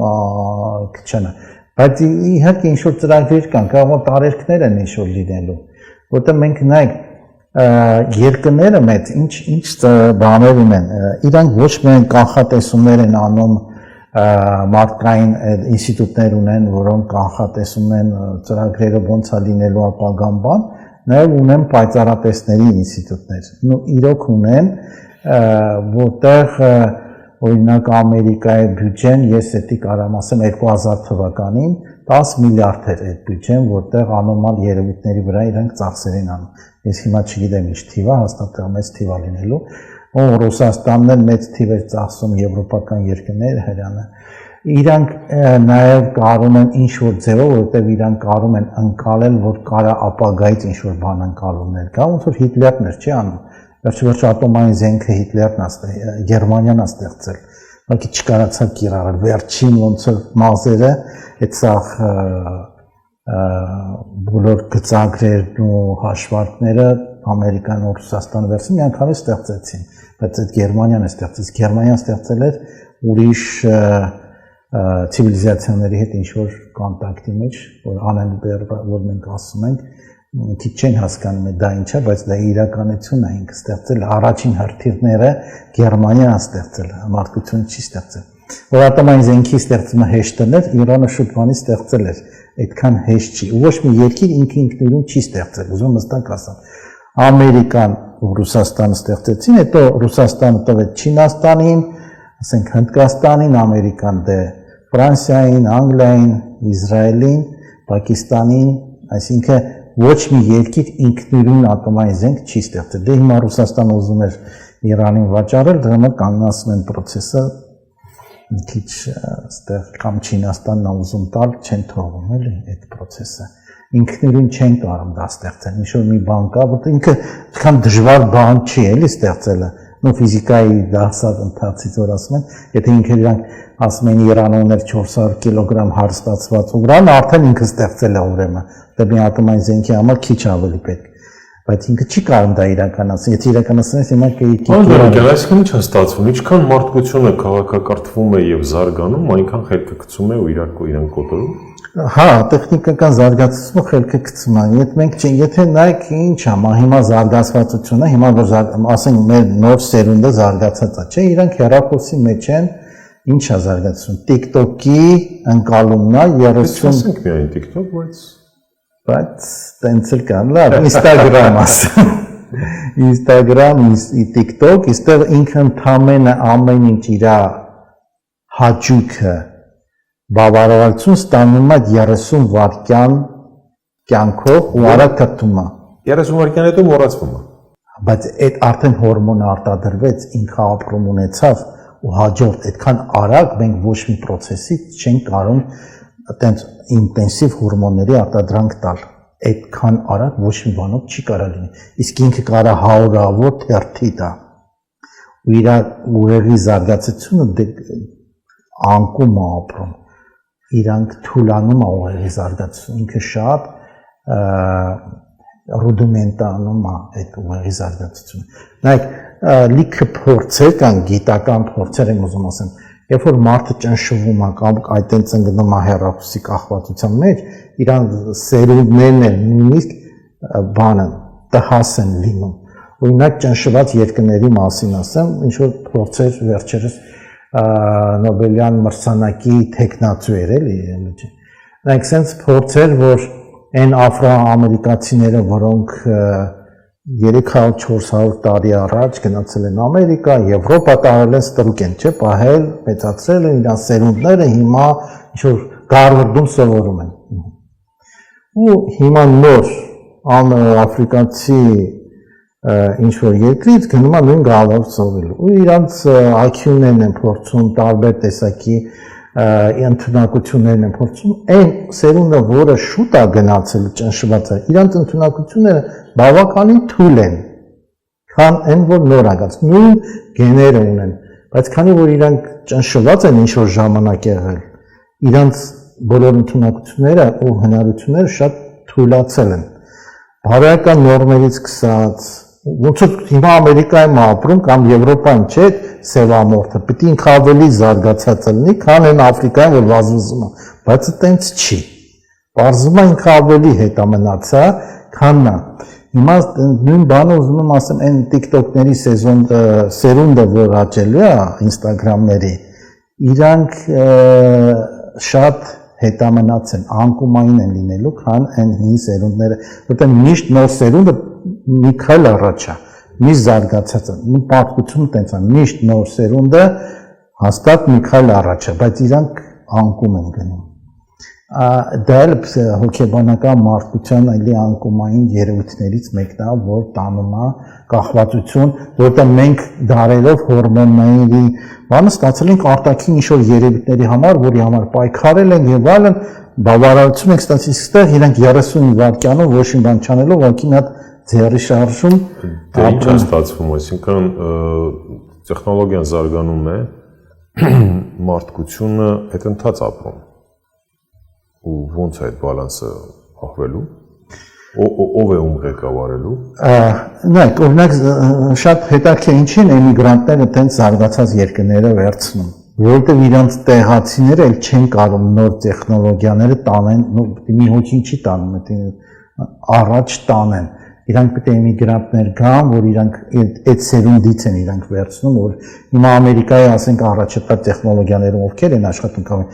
քչանա։ Բայց իհարկե ինչ որ ծրագրեր կան, կարող է տարերքներ են ինչ որ լինելու, որտեղ մենք նայեք երկրները մեծ ինչ բաներ ունեն, իրանք ոչ միայն կանխատեսումներ են անում մարդկային ինստիտուտներ ունեն, որոնք կանխատեսում են ծրագրերը ոնց է լինելու ապագան բան, նաև ունեն պայծառատեսների ինստիտուտներ։ Իրոք ունեն, որտեղ օրինակ Ամերիկայի բյուջեն, ես էդի կարամ ասեմ 2000 թվականին 10 միլիարդ էր այդ բյուջեն, որտեղ անորմալ երևույթների վրա իրանք ծախսեր են անում։ Ես հիմա չգիտեմ ինչ թիվ է, հաստատ մեծ թիվ է լինելու։ Ռուսաստանն էլ մեծ թիվ էր ծախսում եվրոպական երկրները հրանը։ Իրանք նաև կարում են ինչ-որ ձևով, որովհետև իրանք կարում են ընկալել, որ կարա ապագայից ինչ-որ բան ընկալումներ կա, ոնց որ Հիտլերն էր չի անում։ Վերջ ատոմային զենքը Հիտլերն է, Գերմանիան է ստեղծել։ Ուղղակի չկարացավ կիրառել։ Վերջին ոնց որ մազերը այդ սաղ բոլոր գծագրերն ու հաշվարկները Ամերիկան ու Ռուսաստանը վերցին մի անգամ ստեղծեցին, բայց այդ Գերմանիան է ստեղծել։ Գերմանիան ստեղծել էր ուրիշ ցիվիլիզացիաների հետ ինչ-որ կոնտակտի մեջ, որ անելբեր, որ մենք ասում ենք, քիչ չեն հասկանում դա ինչ է, բայց դա իրականությունն է, ինքը ստեղծել առաջին հրթիռները Գերմանիան ստեղծել, մարդկությունը չի ստեղծել։ որ ատոմային զենքի ստեղծումը հեշտ էր, Իրանը շուտ բանի ստեղծել էր, այդքան հեշտ չի։ Ոչ մի երկիր ինքնուրույն չի ստեղծել, ուզում հստակ ասեմ։ Ամերիկան ու Ռուսաստանը ստեղծեցին, հետո Ռուսաստանը տվեց Չինաստանին, ասենք Հնդկաստանին, Ամերիկան դե Ֆրանսիային, Անգլիային, Իսրայելին, Պակիստանին, այսինքն ոչ մի երկիր ինքնուրույն ատոմային զենք չի ստեղծել։ Դե հիմա Ռուսաստանը ուզում էր Իրանին վաճառել, դրա համար կանգնացնում են process-ը մի քիչ այստեղ կամ Չինաստանն է ուզում տալ, չեն թողում էլի այդ process-ը։ Ինքնուրույն չեն կարող դա ստեղծել։ Ինչ-որ մի բան կա, որտեղ ինքը այդքան դժվար բան չի էլի ստեղծելը։ Նո ֆիզիկայի դասած ընթացից որ ասում են, եթե ինքը իրանք ասում են Իրանը ուներ 400 կիլոգրամ հարստացված ուրան, արդեն ինքը ստեղծել է ուրեմն։ Դա մի ատոմային զենքի համար քիչ ավելի պետք։ Բայց ինքը չի կարող դա իրականացնել։ Եթե իրականացնես, հիմա կգիտի։ Այսինքն ինչ է ստացվում, ինչքան մարդկությունը քաղաքակրթվում է եւ զարգանում, այնքան խելքը գցում է ու իրան կոտորում։ Հա, տեխնիկական զարգացումը խելքը գցում է։ Եթե մենք եթե նայեք ինչ է, հիմա զարգացվածությունը, հիմա որ ասենք մեր նոր սերունդը զարգացած է, չէ՞, իրանք հեռախոսի մեջ են, ինչ է զարգացում։ TikTok-ի ընկալումն է 30 Ասենք միայն TikTok, բայց տենց էլ կան, լավ, Instagram ասեմ։ Instagram, TikTok, այստեղ ինքը ընդամենը ամեն ինչ իր հաճույքը բավարարություն ստանում է 30 վայրկյան կյանքով ու արագ կրթում է։ 30 վայրկյան հետո մոռացվում է։ Բայց այդ արդեն հորմոնը արտադրվեց, ինքը ապրում ունեցավ ու հաջորդ այդքան արագ մենք ոչ մի process-ի չենք կարող այտենց ինտենսիվ հորմոնների արտադրանք տալ։ Այդքան արագ ոչ մի բանով չի կարող լինի։ Իսկ ինքը կարա 100-ավոր թերթի տա։ Ու իր ուղեղի զարգացությունը անկում է ապրում։ Իրանք թուլանում է ուղեղի զարգացությունը, ինքը շատ ռուդիմենտանում է այդ ուղեղի զարգացությունը։ Նայեք, լիքը փորձեր կան, գիտական փորձեր եմ ուզում ասեմ, երբ որ մարդը ճնշվում է կամ այդտենց ընկնում է հեռախոսի կախվածության մեջ, իրան սերունդներն են նույնիսկ բանը տհաս են լինում։ Օրինակ ճնշված երկրների մասին ասեմ, ինչ որ փորձեր վերջերս Նոբելյան մրցանակի թեկնածու էր էլի, նայեք, sense փորձեր, որ այն աֆրոամերիկացիները, որոնք 300-400 տարի առաջ գնացել են Ամերիկա, Եվրոպա տարել են ստրուկ են, չէ, պահել, մեծացրել են իրան սերունդները, հիմա ինչ-որ Գարվարդում սովորում են։ Ու հիմա նոր աֆրիկացի ինչ-որ երկրից գնում է նույն Գարվարդ սովորելու։ Ու իրանց IQ-ներն են փորձում, տարբեր տեսակի ընդունակություններն են փորձում, այն սերունդը, որը շուտ է գնացել ճնշված է, իրանց ընդունակությունները բավականին թույլ են, քան այն, որ նոր է գացել, նույն գեները ունեն, բայց քանի որ իրանք ճնշված են ինչ-որ ժամանակ եղել, իրանց բոլոր ընդունակությունները ու հնարությունները շատ թույլացել են, բարոյական նորմերից սկսած, ոնց որ հիմա Ամերիկայում ապրում կամ Եվրոպայում չէ, սևամորթը, պիտի ինքը ավելի զարգացած լինի, քան այն Աֆրիկայում, որ վազվզում է, բայց այտենց չի։ Պարզվում է ինքը ավելի հետամնացա, քան նա։ Հիմա նույն բանը ուզում եմ ասեմ, այն TikTok-ների սերունդը, որ աճելու է Instagram-ների, իրանք շատ հետամնաց են, անկումային են լինելու, քան այն հին սերունդները, որտեղ միշտ նոր սերունդը մի քայլ առաջ է, միշտ զարգացած է, ու պատմությունը տենց է, միշտ նոր սերունդը հաստատ մի քայլ առաջ է, բայց իրանք անկում են գնում։ Դա էլ հոգեբանական մարդկության այլի անկումային երևույթներից մեկն է, որ տանում է կախվածություն, որտեղ մենք դարերով հորմոնների բանը ստացել ենք արտաքին ինչ-որ երևույթների համար, որի համար պայքարել են եւ այլն, բավարարություն ենք ստացել, այստեղ իրենք 30 վայրկյանով ոչ մի բան չանելով, ուղղակի մի հատ ձեռի շարժում ինչ է ստացվում, այսինքն տեխնոլոգիան զարգանում է, մարդկությունը հետընթաց ապրում ու ոնց է այդ բալանսը փոխվելու, ով է ում ղեկավարելու։ Նայեք, օրինակ շատ հետաքրքիր ինչի են էմիգրանտները տենց զարգացած երկրները վերցնում, որովհետև իրանց տեղացիները էլ չեն կարող նոր տեխնոլոգիաները տանեն, մի հոգին չի տանում, առաջ տանեն։ իրանք պետք է էմիգրանտներ գան, որ իրանք այդ սերունդից են իրանք վերցնում, որ հիմա Ամերիկայի ասենք առաջատար տեխնոլոգիաներում ովքեր են աշխատում կամ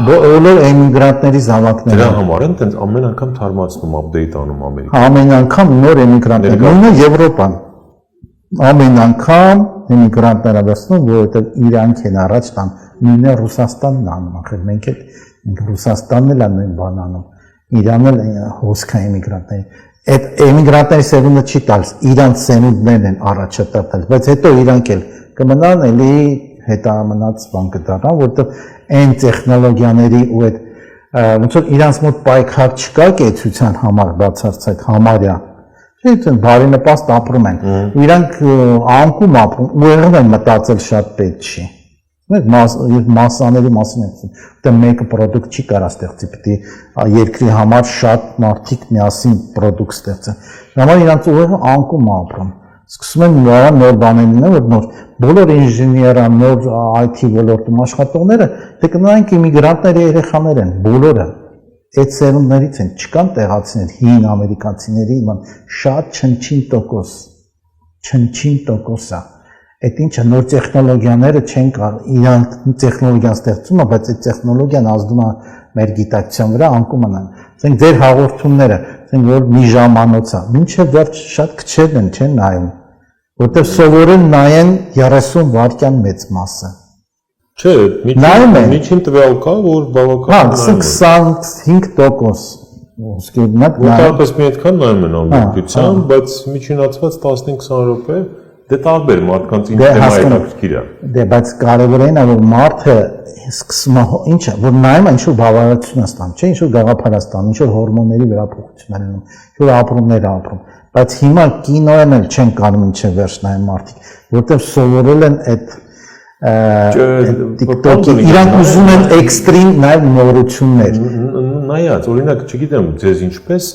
բոլոր էմիգրանտների զավակները։ Դրա համար են տենց ամեն անգամ թարմացնում, update անում Ամերիկա։ Ամեն անգամ նոր էմիգրանտներ, նույնը Եվրոպան։ Ամեն անգամ էմիգրանտները վերցնում, որովհետև իրանք են առաջ տան, նույնը Ռուսաստանն անում, ախր մենք Ռուսաստանն էլ նույն բանն անում, Իրանն էլ հոսքա էմիգրանտների։ Այդ էմիգրանտների սերունդը չի տալիս, իրանց սերունդներն են առաջատար, բայց հետո իրանք էլ կմնան էլի հետամնաց բան կդառնան, որովհետև այն տեխնոլոգիաների ու այդ ոնց որ իրանց մոտ պայքար չկա կեցության համար բացարձակ համարյա։ Չէ՞, բարենպաստ ապրում են։ Իրանք անկում ապրում, ու եղել են մտածել շատ պետք չի։ Մասաների մասին է, որտեղ մեկը պրոդուկտ չի կարա ստեղծի, պետք է երկրի համար շատ մարդիկ միասին պրոդուկտ ստեղծեն։ Համար իրանց ուղեղը անկում ապրում։ Սկսում են նոր բաներ լինել, որ նոր բոլոր ինժեներա, նոր IT ոլորտում աշխատողները դե կնայենք իմիգրանտների երեխաներ են, բոլորը այդ սերունդներից են, չկան տեղացիներ, հին ամերիկացիների շատ չնչին տոկոսա։ Այդ ինչը նոր տեխնոլոգիաները չեն կարող, իրանք տեխնոլոգիան ստեղծում է, բայց այդ տեխնոլոգիան ազդում է մեր գիտակցության վրա, անկում անան։ Ասենք ձեր հաղորդումները, ասենք որ մի ժամանոց է, մինչև վերջ շատ քչերն են, չեն նայում, որտեղ սովորեն նայեն 30 վայրկյան մեծ մասը։ Չէ, միջին տվյալ կա, որ բավական նայում են։ 25%, որտեղպես մի այդքան նայում են ամբողջությամբ, բայց միջինացված 15-20 րոպե դե տարբեր մարդկանց ինչ թեմա հետաքրքիր է։ Դե բայց կարևորն է որ մարդը սկսում է ինչը որ նայում է ինչ-որ բավարարություն է ստանում, չէ, ինչ-որ գաղափարաստան, ինչ-որ հորմոնների վերափոխություն է լինում, ինչ-որ ապրումներ ապրում, բայց հիմա կինոն էլ չեն կարող ինչը վերջ նայեն մարդիկ, որտեղ սովորել են այդ TikTok-ի իրանք ուզում են էքստրիմ նաև նորություններ։ Նայած, օրինակ, չգիտեմ, ձեզ ինչպես,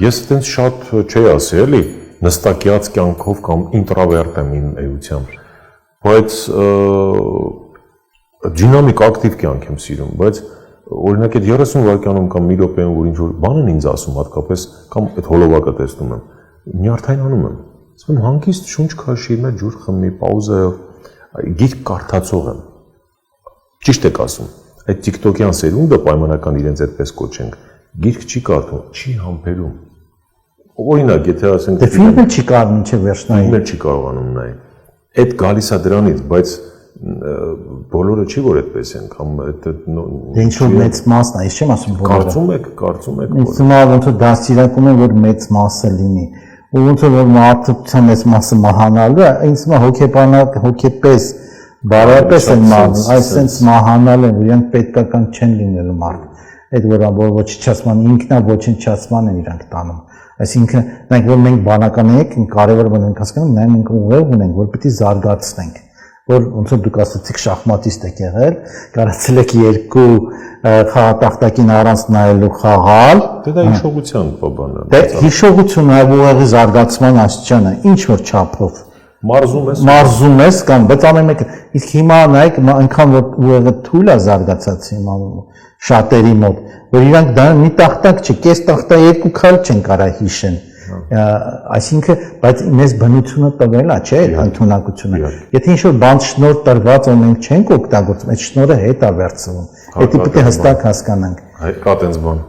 ես այտենց շատ չի ասի, էլի նստակյաց կյանքով կամ ինտրավերտ եմ իմ էությամբ, բայց դինամիկ ակտիվ կյանք եմ սիրում, բայց օրինակ այդ 30 վայրկյանում կամ մի րոպեում որ ինչ-որ բան են ինձ ասում հատկապես կամ այդ հոլովակը տեսնում եմ, նյարդայնանում եմ, ասում հանգիստ շունչ քաշի, մի ջուր խմի, պաուզայով, գիրք կարդացող եմ, ճիշտ եք ասում, այդ TikTok-յան սերունդը պայմանական իրենց այդպես կոչենք, գիրք չի կարդում, չի համբերում, օրինակ, եթե ասենք դե ֆիլմը չի կարող ինչը վերջ նայել։ Ֆիլմը չի կարողանում նայել։ Այդ գալիս է դրանից, բայց բոլորը չի որ այդպես են, կամ այդ դե ինչ որ մեծ մասն է, ես չեմ ասում բոլորը։ Կարծում եք։ Ինձ թվում է ոնց որ դաստիարակում են որ մեծ մասը լինի։ Ու ոնց որ մարդության մեծ մասը մահանալու է, ինձ թվում է հոգեպես բարոյապես են մահանում, այսինքն մահանալ են, իրենք պետքական չեն լինելու մարդ։ Այդ որ ոչնչացման ինքնա ոչնչացման են իրանք տանում։ Այսինքն մենք որ մենք բանական ենք, կարևոր բան ենք հասկանում, նաև մենք ուղեղ ունենք, որ պիտի զարգացնենք, որ ոնց որ դուք ասացիք շախմատիստ եք եղել, կարծել եք երկու խաղատախտակին առանց նայելու խաղալ։ Դե դա հիշողության բանը։ Դե հիշողությունը նաև ուղեղի զարգացման աստիճանը, ինչ որ չափով մարզում ես կամ բայց ամեն մեկը իսկ հիմա նայեք այնքան որ ուղեղը թույլ է զարգացած հիմա շատերի մոտ որ իրանք դա մի տախտակ չի, կես տախտա երկու քայլ չեն կարա հիշեն, այսինքն բայց մեզ բնությունը տվել է, չէ, ընդունակությունը, եթե ինչ-որ բան շնոր տրված ու մենք չենք օգտագործում, այդ շնորը հետ է վերցվում, դա պետք է հստակ հասկանանք։ Կա տենց բան։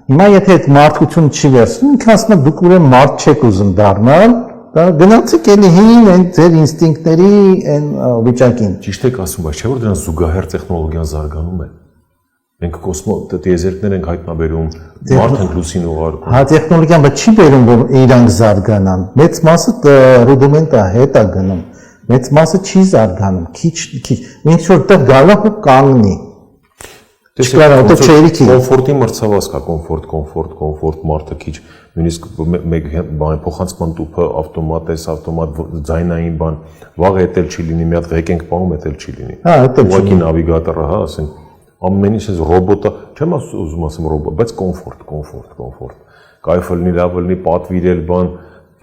Հիմա եթե այդ մարդկությունը չի վերցնում, ինքը ասում է դուք ուրեմն մարդ չեք ուզում դառնալ, գնացեք էլի հին այն ձեր ինստինկտների այն վիճակին։ Ճիշտ եք ասում, բայց չէ՞ որ դրանց զուգահեռ տեխնոլոգիան զարգանում է։ Մենք տիեզերքներ ենք հայտնաբերում, մարդ ենք լուսին ուղարկում։ Հա, տեխնոլոգիան բայց չի բերում, որ իրանք զարգանան։ Մեծ մասը ռուդիմենտ է, հետ է գնում։ Մեծ մասը չի զարգանում, քիչ։ Ինչ որտեղ գալը ու կանգնի։ Կոմֆորտի մրցավազք կա, կոմֆորտ, մարդը քիչ, նույնիսկ մեկ բան փոխանցման տուփը ավտոմատ ձայնային բան, վաղ էտել չի լինի, մի հատ ղեկ ենք պահում, էտել չի լինի։ Հա, էտել չի։ Ուղղակի նավիգատորը, հա, ասենք, ամեն ինչ էս ռոբոտը, չեմ ուզում ասեմ ռոբոտ, բայց կոմֆորտ։ Կայֆ լինի, լավ լինի, պատվիրել բան,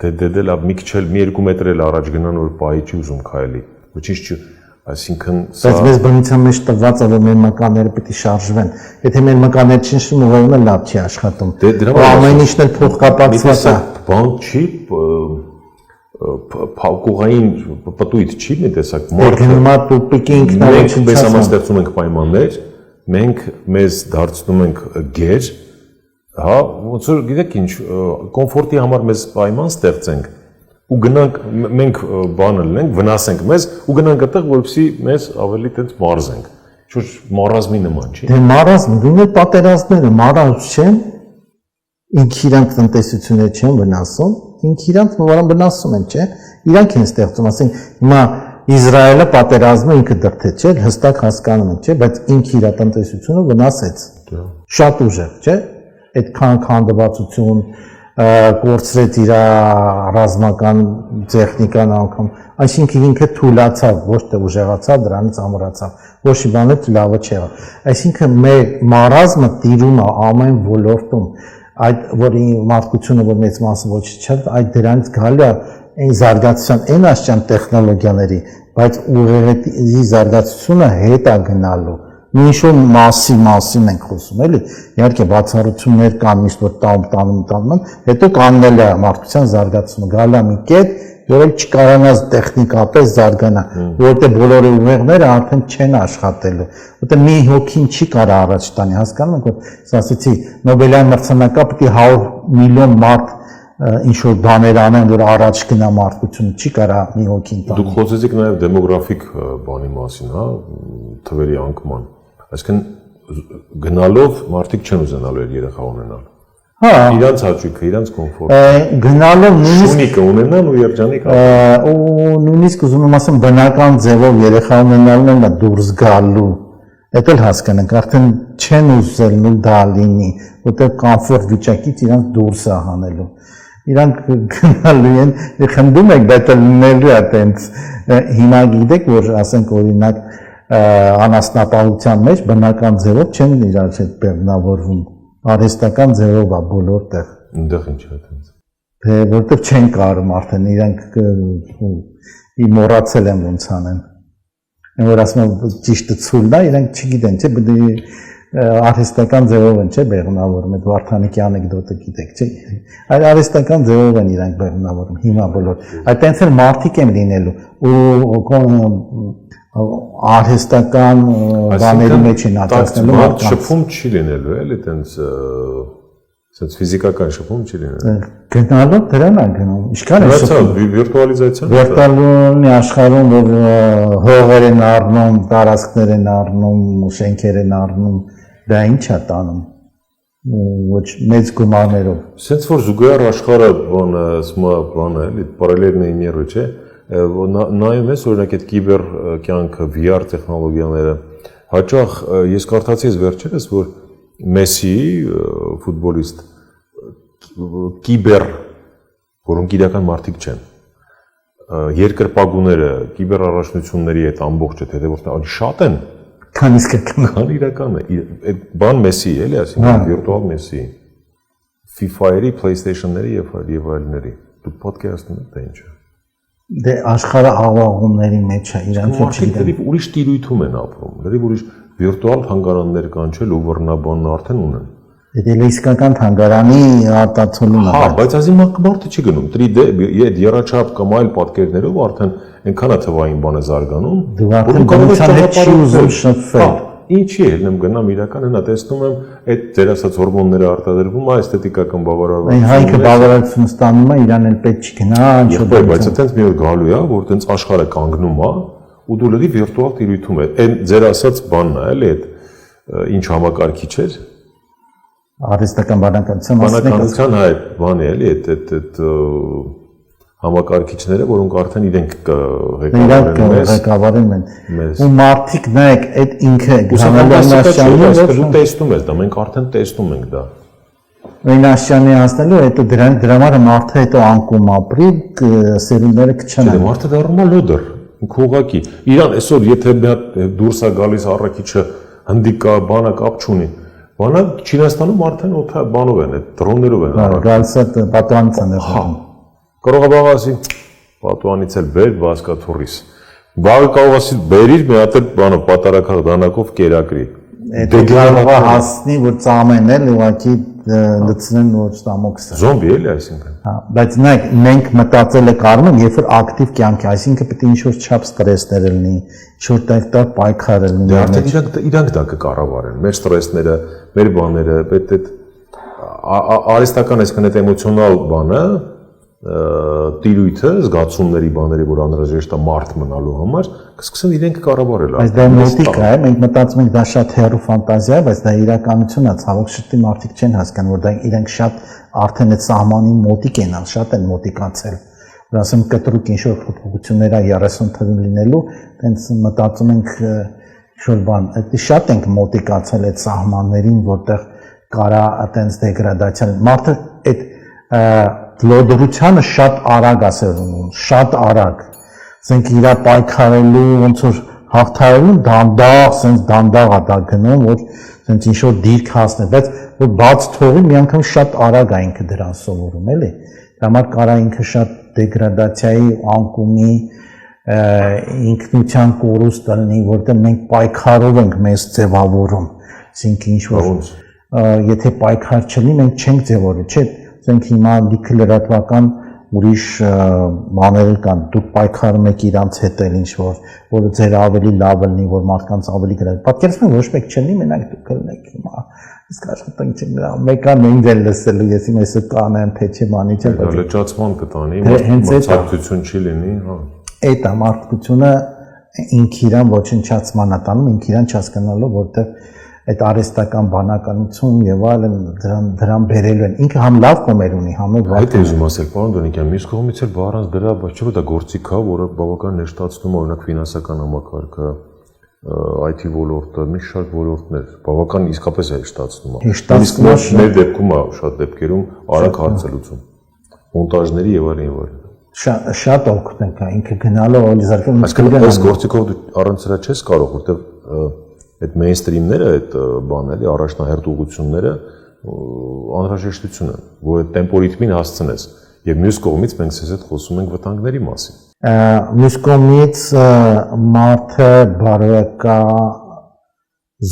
դե լավ, մի քիչ էլ 1-2 մետր էլ առաջ գնան, որ պահի չի ուզում քայլի։ Ոչինչ չի։ Այսինքն բայց մեզ բնության մեջ տված է որ մեր մկանները պիտի շարժվեն, եթե մեր մկանները չնշվում ուղղակի լավ չի աշխատում, ամեն ինչն էլ փոխկապակցված է, բան չի, փակուղային պտույտ չի մի տեսակ մարդը տուպիկի մենք բեսամաստեղծում ենք պայմաններ, մենք մեզ դարձնում ենք գեր, հա, ոնց որ գիտեք ինչ, կոմֆորտի համար մեզ պայման ստեղծենք ու գնանք մենք բանը լինենք, վնասենք մեզ ու գնանք այդտեղ, որպեսզի մեզ ավելի տենց մարզենք։ Ինչ մարազմի նման չի։ Դե մարազմ, դու պատերազմները մարազ չեն, ինք իրանք տնտեսությունները չեն վնասում, ինք իրանք որոնք վնասում են, չէ՞։ Իրանք են ստեղծում, ասենք հիմա Իսրայելը պատերազմը ինքը դրդեց, չէ՞, հստակ հասկանում ենք, չէ՞, բայց ինքը իր տնտեսությունը վնասեց։ Շատ ուժեղ, չէ՞։ Այդքան քանդվածություն կորցրեց իր ռազմական տեխնիկան անգամ, այսինքն ինքը թուլացավ, ոչ թե ուժեղացավ, դրանից ամրացավ, ոչ մի բան լավը չեղավ։ Այսինքն մեր մարազմը տիրում է ամեն ոլորտում, այդ որի մարդկությունը որ մեծ մասը ոչ չէ, այդ դրանից գալի է այն զարգացության, այն աշճան տեխնոլոգիաների, բայց ուղեղի զարգացությունը հետ է գնալու։ Ինչ-որ մասին ենք խոսում, էլի։ Իհարկե բացառություններ կան, միշտ որ տանում, հետո կաննել է մարդկության զարգացումը, գալու է մի կետ, որ չկարանաց տեխնիկապես զարգանա, որովհետև բոլոր ուղեղները արդեն չեն աշխատելու, որովհետև մի հոգին չի կարա առաջ տանի, հասկանում եք, որ ասացի Նոբելյան մրցանակը պետք է 100 միլիոն մարդ ինչ-որ բաներ անեն, որ առաջ գնա մարդկությունը, չի կարա մի հոգին տանի։ Դուք խոսեցիք նաև դեմոգրաֆիկ բանի մասին, հա, թվերի անկման, այսինքն գնալով մարդիկ չեն ուզենալու այդ երեխա ունենալ։ Հա, իրանց հաճույքը, իրանց կոմֆորտը։ Գնալով նույնիսկ շունիկը ունենան ու երջանիկ ու նույնիսկ ուզում եմ ասեմ բնական ձևով երեխա ունենալն է դուրս գալու։ Դա էլ հասկանանք, արդեն չեն ուզելու դա լինի, որտեղ կոմֆորտ վիճակից իրանք դուրս է հանելու։ Իրանք գնալու են, խնդում եք, դա լինելու է այտենց հիմա գիտեք, որ ասենք օրինակ անասնապահության մեջ բնական ձևով չեն իրար հետ բեռնավորվում, արհեստական ձևով է բոլոր տեղ։ Այնտեղ ինչ է այտենց։ Թե որտեղ չեն կարում արդեն իրանք մոռացել են ոնց անեն։ Որ ասում եմ ճիշտը ցույլն է, իրանք չգիտեն, չէ, արհեստական ձևով են, չէ, բեռնավորում, այդ Վարդանիկի անեկդոտը գիտեք, չէ։ Այդ արհեստական ձևով են իրանք բեռնավորում, հիմա բոլոր։ Այդտենց էլ մարդիկ են լինելու ու արհեստական բաների մեջ են արտասնելու մարդկանց։ Շփում չի լինելու, էլի այտենց Սենց ֆիզիկական շփում չի լինելու։ Գնալով դրան է գնում։ Ինչքան է շփում։ Վիրտուալիզացիան։ Վիրտուալի աշխարհում որ հողեր են առնում, տարածքներ են առնում, շենքեր են առնում, դա ինչ է տանում։ Ոչ մեծ գումարներով։ Սենց որ զուգահեռ աշխարհը բանը, բանը էլի պարալելնային միրը, չէ։ Նայում ես օրինակ այդ կիբեր կյանքը, VR տեխնոլոգիաները, հաճախ ես կարդացի այս վերջերս, որ Մեսսի ֆուտբոլիստ կիբեր, որոնք իրական մարդիկ չեն, երկրպագուները, կիբեր առաջնությունների այդ ամբողջը, թե որտեղ շատ են, քան իսկական, քան իրականը, այդ բան Մեսսի, էլի, այսինքն վիրտուալ Մեսսի, FIFA-երի, PlayStation-ների եւ այլների, դուք պատկերացնում եք դա ինչ է։ Դե աշխարհը աղաղումների մեջ է, իրանք չգիտեն, ուրիշ տիրույթում են ապրում, լրիվ ուրիշ վիրտուալ թանգարաններ կանչել ու վռնաբանն արդեն ունեն։ Դա իսկական թանգարանի արտացոլումն է։ Հա, բայց այսի մարդը չի գնում 3D այդ երաչափ կամ այլ պատկերներով արդեն այնքան է թվային բանը զարգանում, որ գոնության հետ չի ուզում շփվել։ Ինչի է ելնեմ գնամ իրական հնա տեսնում եմ այդ ձեր ասած հորմոնները արտադրվում է էսթետիկական բավարարություն։ Այն հայքը բավարարություն ստանում է, իրան էլ պետք չգնա, ինչ-որ բայց այտենց մի օր գալու է, որ այտենց աշխարհը կանգնում է ու դու լրի վիրտուալ տիրույթում է։ Այն ձեր ասած բանն է, էլի այդ ինչ համակարգիչ էր։ Արհեստական բանականության բանականության հայ բան է, էլի այդ համակարգիչները, որոնք արդեն իրենք ղեկավարում են։ Ու մարդիկ նայեք, այդ ինքը Գանալյանաշյանը դու տեսնում ես դա, մենք արդեն տեսնում ենք դա։ Այնաշյանի հասնելու, հետո դրա համար մարդը հետո անկում ապրի, սերունդները կչանան։ Չէ, մարդը դառնում է լոդր, քողակի։ Իրան այսօր եթե մի հատ դուրս է գալիս առաքիչը հնդիկա, բանը կապ չունի։ Բանը Չինաստանում արդեն օթա բանով են, այդ դրոններով են առաքել։ Գալիս է պատուանից են եղել։ Կարող է բաղասի պատուանից էլ բեր բասկա թուրիս։ Բաղը կարող ասի բերիր մի հատ բանը պատարակախ դանակով կերակրի։ Դա կարող է հասնի, որ ծամեն էլ ուղղակի լցնեն որ ստամոքսը։ Զոմբի էլի այսինքն։ Հա, բայց նայեք, մենք մտածել եք արում ենք, երբ որ ակտիվ կյանք է, այսինքն պետք է ինչ-որ չափ ստրեսներ լինի, ինչ-որ տեղ պայքար լինի։ Դե արդեն իրանք դա կկառավարեն, մեր ստրեսները, մեր բաները, պետք է արհեստական այսքան այդ էմոցիոնալ բանը, տիրույթը, զգացումների բաների, որ անհրաժեշտ է մարդ մնալու համար, կսկսեն իրենք կառավարել։ Բայց դա մոտիկ է, մենք մտածում ենք դա շատ հեռու ֆանտազիա է, բայց դա իրականություն է, ցավոք շուտի մարդիկ չեն հասկանում, որ դա իրենք շատ արդեն այդ սահմանին մոտիկ են, շատ են մոտիկացել։ Որ ասեմ կտրուկ ինչ-որ փոփոխություններ է 30 թվին լինելու, տենց մտածում ենք ինչ-որ բան, այդ շատ ենք մոտիկացել այդ սահմաններին, որտեղ կարա այտենց դեգրադացիա։ Մարդը այդ լոդրությանը շատ արագ ասերում, շատ արագ։ Ասենք իր պայքարելու, ոնց որ հաղթարելու դանդաղ, ասենց դանդաղ է դա գնում, որ ասենց ինչ-որ դիրք հասնի, բայց որ բաց թողի մի անգամ շատ արագ է ինքը դրան սովորում, էլի։ Դա համար կարա ինքը շատ դեգրադացիայի, անկումի, ինքնության կորուստ լինի, որտեղ մենք պայքարով ենք մեզ ձևավորում, ասենք ինչ-որ եթե պայքար չլինի, մենք չենք ձևավորի, չէ՞։ Ասենք հիմա լիքը լրատվական ուրիշ բաներ կան, դուք պայքարում եք իրանց հետ էլ ինչ-որ, որը ձեր ավելի լավ լինի, որ մարդկանց ավելի գրավ։ Պատկերացնում ոչ մեկ չլինի, մենակ դուք ելնեք հիմա։ Իսկ աշխատանք չեն դրա, մեկան ինձ էլ լսելու, ես իմ այսօր կանեմ, թե չէ բանի չէ, բայց լճացման կտանի, մրցակցություն չի լինի, հա։ Այդ է մարդկությունը ինք իրան ոչնչացման է տանում, ինք իրան չհասկանալով, որտեղ այդ արհեստական բանականություն եւ այլն դրան բերելու են ինքը համ լավ կոմեր ունի համ էլ վատ է ուզում ասել պարոն Դոնիկյան մյուս կողմից էլ բառանց դրա բայց չէ՞ դա գործիք է որը բավական նշտացնում օրինակ ֆինանսական համակարգը IT ոլորտը մի շարք ոլորտներ բավական իսկապես է շտացնում մեր դեպքում է շատ դեպքերում արագ հարցելուծում մոնտաժների եւ այլն շատ օգտենք է ինքը գնալով օլիզարկում այս գործիքով դու առանց դրա չես կարող որտեվ այդ mainstream-ները, այդ բաները, առաջնահերթ ուղղությունները անհրաժեշտություն են, որ այդ տեմպորիթմին հասցնես։ Եվ մյուս կողմից մենք ցեզ հետ խոսում ենք վտանգների մասին։ Մյուս կողմից մարդը բարոյակա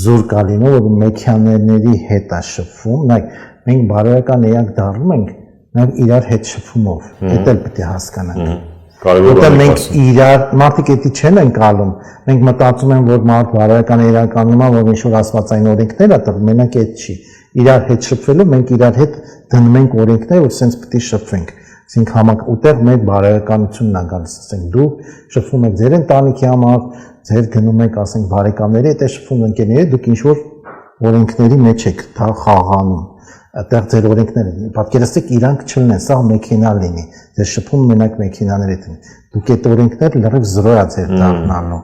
զուր կա լինում, որ մեքենաների հետ է շփվում, նայեք, մենք բարոյական էակ դառնում ենք նաև իրար հետ շփումով, դա էլ պետք է հասկանանք։ Որտեղ մենք իրար մարդիկ էդի չեն ընկալում, մենք մտածում ենք, որ մարդ բարոյական իրականում է, որ ինչ-որ աստվածային օրենքներ է տվել, մենակ այդ չի։ Իրար հետ շփվելով մենք իրար հետ դնում ենք օրենքներ, որ սենց պետք է շփվենք։ Այսինքն ուտեղ մեր բարոյականությունն է գալիս, ասենք դու շփվում եք ձեր ընտանիքի համար, ձեր գնում եք, ասենք բարեկամների հետ շփվում ընկերների, դուք ինչ-որ օրենքների մեջ եք խաղանում։ Այդտեղ ձեր օրենքները պատկերացրեք իրանք չլինեն, սա մեքենա լինի, ձեր շփում մենակ մեքենաներ հետ լինի։ Դուք այդ օրենքները լրիվ զրո է ձեր դառնալու։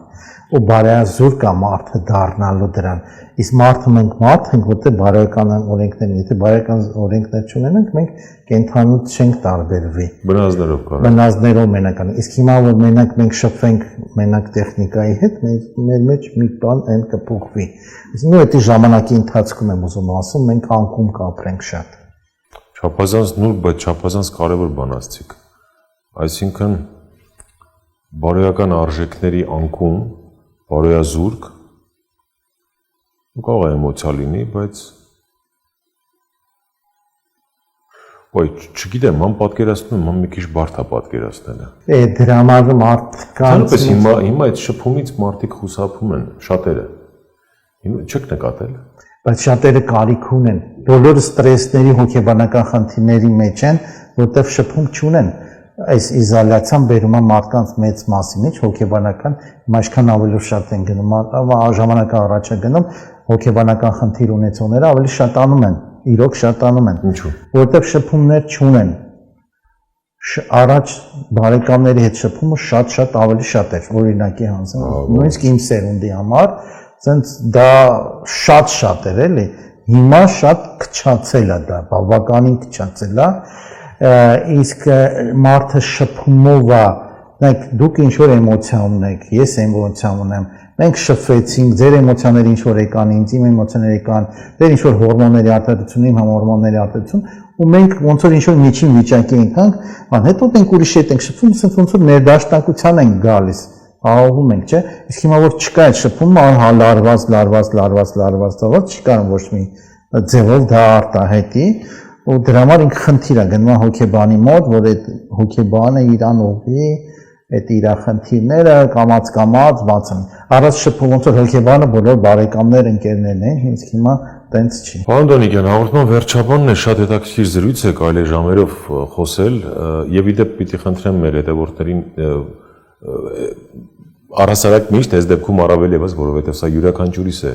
Ու բարոյազուր կա մարդը դառնալու դրան։ Իսկ մարդը մենք մարդ ենք, որտեղ բարոյական օրենքներ, եթե բարոյական օրենքներ չունենանք, մենք կենթանուց չենք տարբերվի։ Բնազդներով կա։ Բնազդներով մենական։ Իսկ հիմա որ մենակ մենք շփվենք մենակ տեխնիկայի հետ, մեր մեջ մի բան այն կփոխվի։ Իսկ նույն այդ ժամանակի ընթացքում եմ ուզում ասում, մենք անկում կապրենք շատ։ Չափազանց նուրբ, բայց չափազանց կարևոր բան ասցիք։ Այսինքն բարոյական արժեքների անկում, բարոյազուրկ կարող է էմոցիա լինի, բայց ոյ, չգիտեմ, ման պատկերացնում, ման մի քիչ բարդ է պատկերացնելը։ Դրա համար մարդկանց հիմա այդ շփումից մարդիկ խուսափում են, շատերը։ Չեք նկատել։ Բայց շատերը կարիք ունեն, բոլորը ստրեսների, հոգեբանական խնդիրների մեջ են, որտեղ շփում չունեն։ Այս իզոլացիան բերում է մարդկանց մեծ մասի մեջ հոգեբանական, այսքան ավելի շատ են գնում, ժամանակը առաջ է գնում, հոգեբանական խնդիր ունեցողները ավելի շատանում են, իրոք շատանում են։ Ինչու՞։ Որտեղ շփումներ չունեն։ Առաջ բարեկամների հետ շփումը շատ ավելի շատ էր, օրինակի հանձն, նույնիսկ իմ սերունդի համար, ցենց դա շատ էր, էլի։ Հիմա շատ քչացել է դա, բավականին քչացել է։ Իսկ մարդը շփումով է, նայեք, դուք ինչ-որ էմոցիա ունեք, ես էմոցիա ունեմ, մենք շփվեցինք, ձեր էմոցիաները ինչ-որ եկան, ինձ իմ էմոցիաները եկան, ձեր ինչ-որ հորմոնների արտադրություն, իմ հորմոնների արտադրություն, ու մենք ոնց որ ինչ-որ միջին վիճակի ենք, հետո մենք ուրիշ հետ ենք շփվում, ոնց որ ներդաշնակության ենք գալիս, ահում ենք, չէ՞։ Իսկ հիմա որ չկա այդ շփումը, լարված, չի կարող ոչ մի ձևով դա արտահայտի ու դրա համար ինքը խնդիր է գնում հոգեբանի մոտ, որ այդ հոգեբանը իրան ուղի այդ իր խնդիրները կամած բացեն։ Առաջ շփում ոնց որ հոգեբանը բոլոր բարեկամներ ընկերներն են, հենց հիմա տենց չի։ Պարոն Դոնիկյան, հաղորդման վերջաբանն է, շատ հետաքրքիր զրույց է, կարելի է ժամերով խոսել, եւ իդեպ պիտի խնդրեմ մեր հետևորդներին առհասարակ միշտ այս դեպքում առավել եւս, որովհետեւ սա յուրաքանչյուրիս է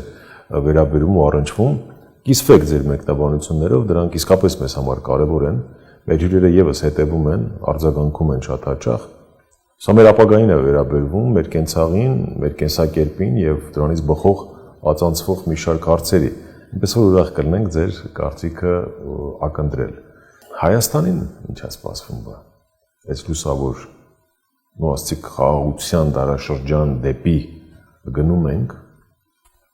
վերաբերում ու առնչվում, կիսվեք ձեր մեկնաբանություններով, դրանք իսկապես մեզ համար կարևոր են, մեր հյուրերը եւս հետևում են, արձագանքում են շատ հաճախ։ Սա մեր ապագային է վերաբերվում, մեր կենցաղին, մեր կենսակերպին եւ դրանից բխող ածանցվող մի շարք հարցերի։ Այնպես որ ուրախ կլինենք ձեր կարծիքը ակնտրել։ Հայաստանին ինչ է սպասվում բա։ Այս լուսավոր նոաստիկ խաղաղության դարաշրջան դեպի գնում ենք։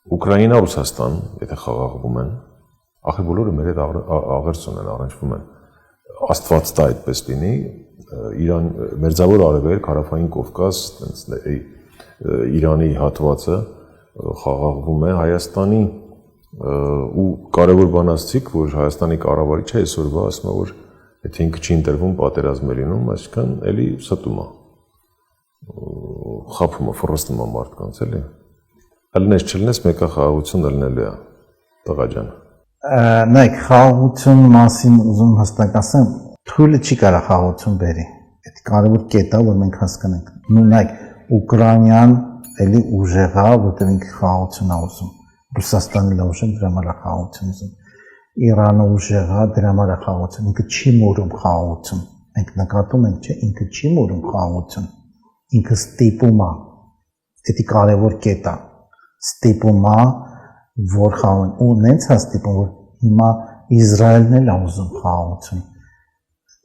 Ուկրաինա, Ռուսաստան, եթե խաղաղվում են, ախր բոլորը մեր հետ աղերսուն են, առնչվում են։ Աստված տա այդպես լինի, Իրան, Մերձավոր Արևելք, Հարավային Կովկաս, Իրանի հատվածը խաղաղվում է, Հայաստանի ու կարևոր բան ասցիք, որ Հայաստանի կառավարիչը այսօրվա ասում է, որ եթե ինքը չի ընտրվում, պատերազմ է լինում, այսինքն էլի ստում է, խաբում է, ֆռստում է մարդկանց, էլի։ Ելնես չլնես մեկը խաղաղություն ելնելու է, տղա ջան։ Նայեք, խաղաղություն մասին ուզում հստակ ասեմ, թույլը չի կարող խաղաղություն բերի։ Այդ կարևոր կետը, որ մենք հասկանանք։ Նույնակ Ուկրաինան էլի ուժեղ է, որտեղ ինքը խաղաղություն է ուզում։ Ռուսաստանը լավ ուժեղ, դրա համար է խաղաղություն ուզում։ Իրանը ուժեղ է, դրա համար է խաղաղություն։ Ինքը չի մորում խաղաղություն։ Մենք նկատում ենք, չէ, ինքը չի մորում խաղաղություն։ Ինքը ստիպում է։ Դա կարևոր կետ է։ Ստիպում է, որ խաղաղություն, ու նենց է ստիպում, որ հիմա Իսրայելն էլ է ուզում խաղաղություն։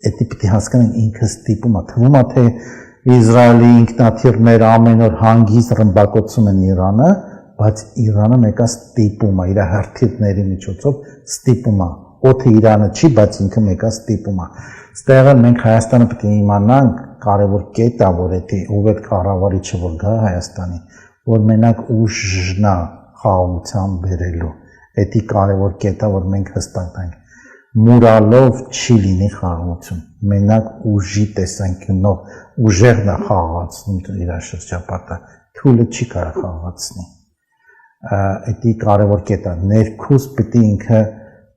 Դա պիտի հասկանանք, ինքը ստիպում է, թվում է, թե Իսրայելի ինքնաթիռները ամեն օր հանգիստ ռմբակոծում են Իրանը, բայց Իրանը մեկը ստիպում է, իր հրթիռների միջոցով ստիպում է։ Օդը Իրանը չի, բայց ինքը մեկը ստիպում է։ Ստեղը մենք Հայաստանը պետք է իմանանք, կարևոր կետ է, որ դա ով է կառավարիչը որ գա Հայաստանի, որ մենակ ուժն է խաղաղության բերելու։ Դա կարևոր կետ է, որ մենք հստակենք։ Մուրալով չի լինի խաղաղություն։ Մենակ ուժի տեսանկյունով ուժեղն է խաղաղացնում իր շրջապատը, թույլը չի կարող խաղաղացնի։ Դա կարևոր կետ է։ Ներքուս պետք է ինքը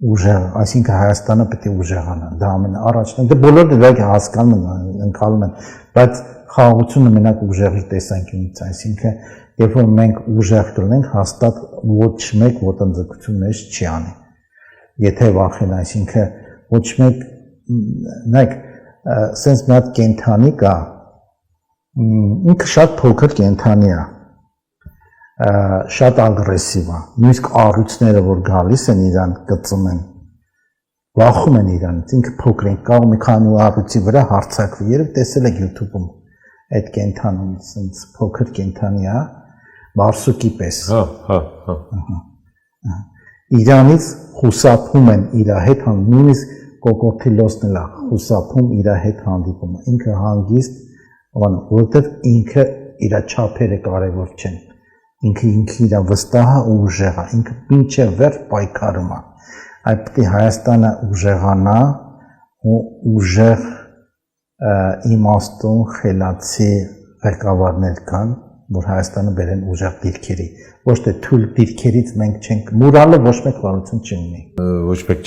ուժեղ, այսինքն Հայաստանը պետք է ուժեղանա։ Դա ամենաառաջն է։ Դա բոլորը դա հասկանում են, ընկալում են, բայց խաղաղությունը մենակ ուժեղի տեսանկյունից, այսինքն երբ որ մենք ուժեղ կլինենք, հաստատ ոչ մեկ ոտնձգություն մեզ չի անի։ Եթե վախեն, այսինքն ոչ մեկ, նայեք, սենց մի հատ կենդանի կա, ինքը շատ փոքր կենդանի է, շատ ագրեսիվ է, նույնիսկ առույցները, որ գալիս են իրան, կծում են, վախում են իրանից, ինքը փոքր են, կարող մի քանի առույցի վրա հարցակվի, երբ տեսել եք YouTube-ում այդ կենդանին, սենց փոքր կենդանի է, բարսուկի պես։ Իրանից խուսափում են իր հետ, նույնիսկ կոկորտիլոսն էլ խուսափում իր հետ հանդիպումը, ինքը հանգիստ, որտեղ ինքը իր չափերը կարևոր չեն, ինքը իր վստահ է ու ուժեղ է, ինքը մինչև վերջ պայքարում է, այդ պետք է Հայաստանը ուժեղանա ու ուժեղ իմաստուն խելացի ղեկավարներ կան, որ Հայաստանը բերեն ուժեղ դիրքերի, ոչ թե թույլ դիրքերից մենք չենք, մուրալը ոչ մեկ վարություն չունի։ Ոչ մեկ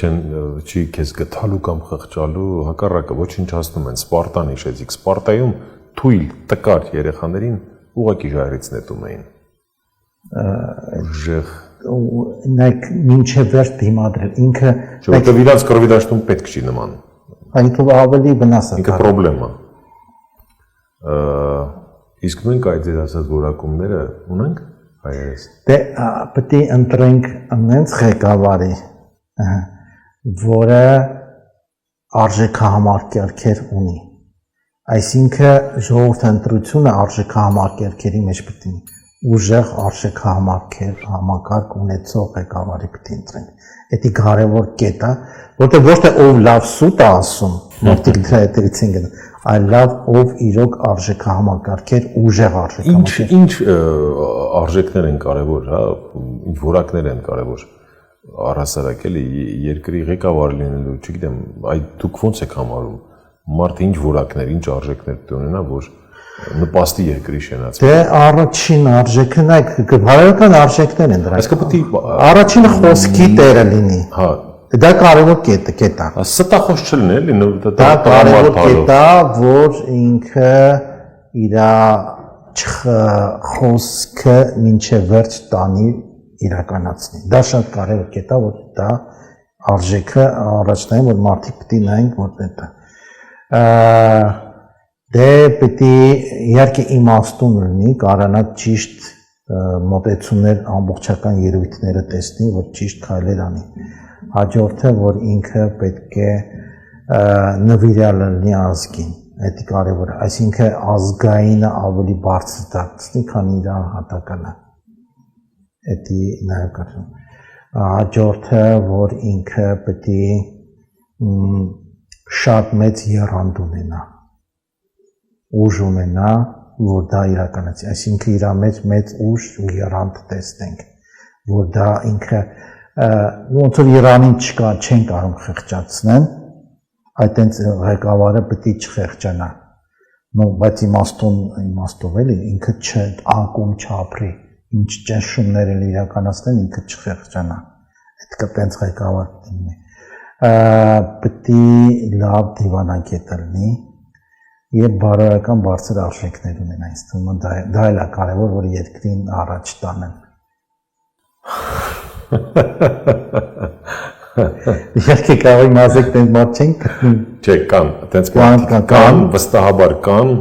չի քեզ գտալու կամ խղճալու, հակառակը ոչինչ հասնում են, Սպարտան հիշեցիք, Սպարտայում թույլ տկար երեխաներին ուղղակի ժայռից նետում էին։ Ուժեղ նայեք մինչև վերջ դիմադրել, ինքը որտեղ իրանց կրվի դաշտում պետք չի նման։ Այնքան ավելի վնաս է։ Ինքը պրոբլեմ է։ Իսկ մենք այդ ձեր ասած որակումները ունենք հայերս։ Դե պետք է ընտրենք այնց ղեկավարի, որը արժեքահամակարգեր ունի։ Այսինքն ժողովրդի ընտրությունը արժեքահամակարգերի մեջ պետք է ուժեղ արժեքահամակարգ ունեցող ղեկավարի պետք է ընտրենք։ Դա կարևոր կետ է, որտեղ ոչ թե ով լավ սուտ է ասում, մարդիկ դրա հետևից են գնում, այլ լավ ով իրոք արժեքահամակարգեր, ուժեղ արժեքահամակարգեր։ Ինչ արժեքներ են կարևոր, հա, ինչ որակներ են կարևոր։ առհասարակ էլի երկրի ղեկավար լինելու, չգիտեմ, այդ դուք ո՞նց եք համարում, մարդը ինչ որակներ, ինչ արժեքներ պետք է ունենա, որ նպաստի երկրի շենացման։ Դե առաջին արժեքը նայեք, բարոյական արժեքներ են դրանք։ Այսինքն պետք է Առաջինը խոսքի տերը լինի։ հա Դա կարևոր կետ է։ ստախոս չլինի, էլի դա կարևոր կետ է, որ ինքը իր խոսքը մինչև վերջ տանի իրականացնի։ Դա շատ կարևոր կետ է, որ դա արժեքը առաջնային, որ մարդիկ պետք է նայեն, որ դա դե պետք է իհարկե իմաստուն լինի, կարողանա ճիշտ մոտեցումներ, ամբողջական երևույթները տեսնի, որ ճիշտ քայլեր անի։ Հաջորդը, որ ինքը պետք է նվիրյալ լինի ազգին, դա կարևոր է, այսինքն ազգայինը ավելի բարձր դարձնի, քան իր հատականը։ Դա նաև կարևոր է։ Հաջորդը, որ ինքը պետք է շատ մեծ եռանդ ունենա, ուժ ունենա, որ դա իրականացի, այսինքն իր մեծ ուժ ու եռանդ տեսնենք, որ դա ինքը ոնց որ Իրանին չկա, չեն կարող խղճացնեն, այդտենց ղեկավարը պետք է չխղճանա, բայց իմաստով էլի ինքը անկում չապրի, ինչ ճնշումներ էլ իրականացնեն, ինքը չխղճանա, այդ կտենց ղեկավար պետք է լավ դիվանագետ լինի եւ բարոյական բարձր արժեքներ ունենա, ինձ թվում է դա էլ է կարեւոր, որ երկրին առաջ տանեն։ Իհարկե կարող մազեք տենց մարդ չեն գտնում։ Չէ, կան, տենց կան, վստահաբար կան,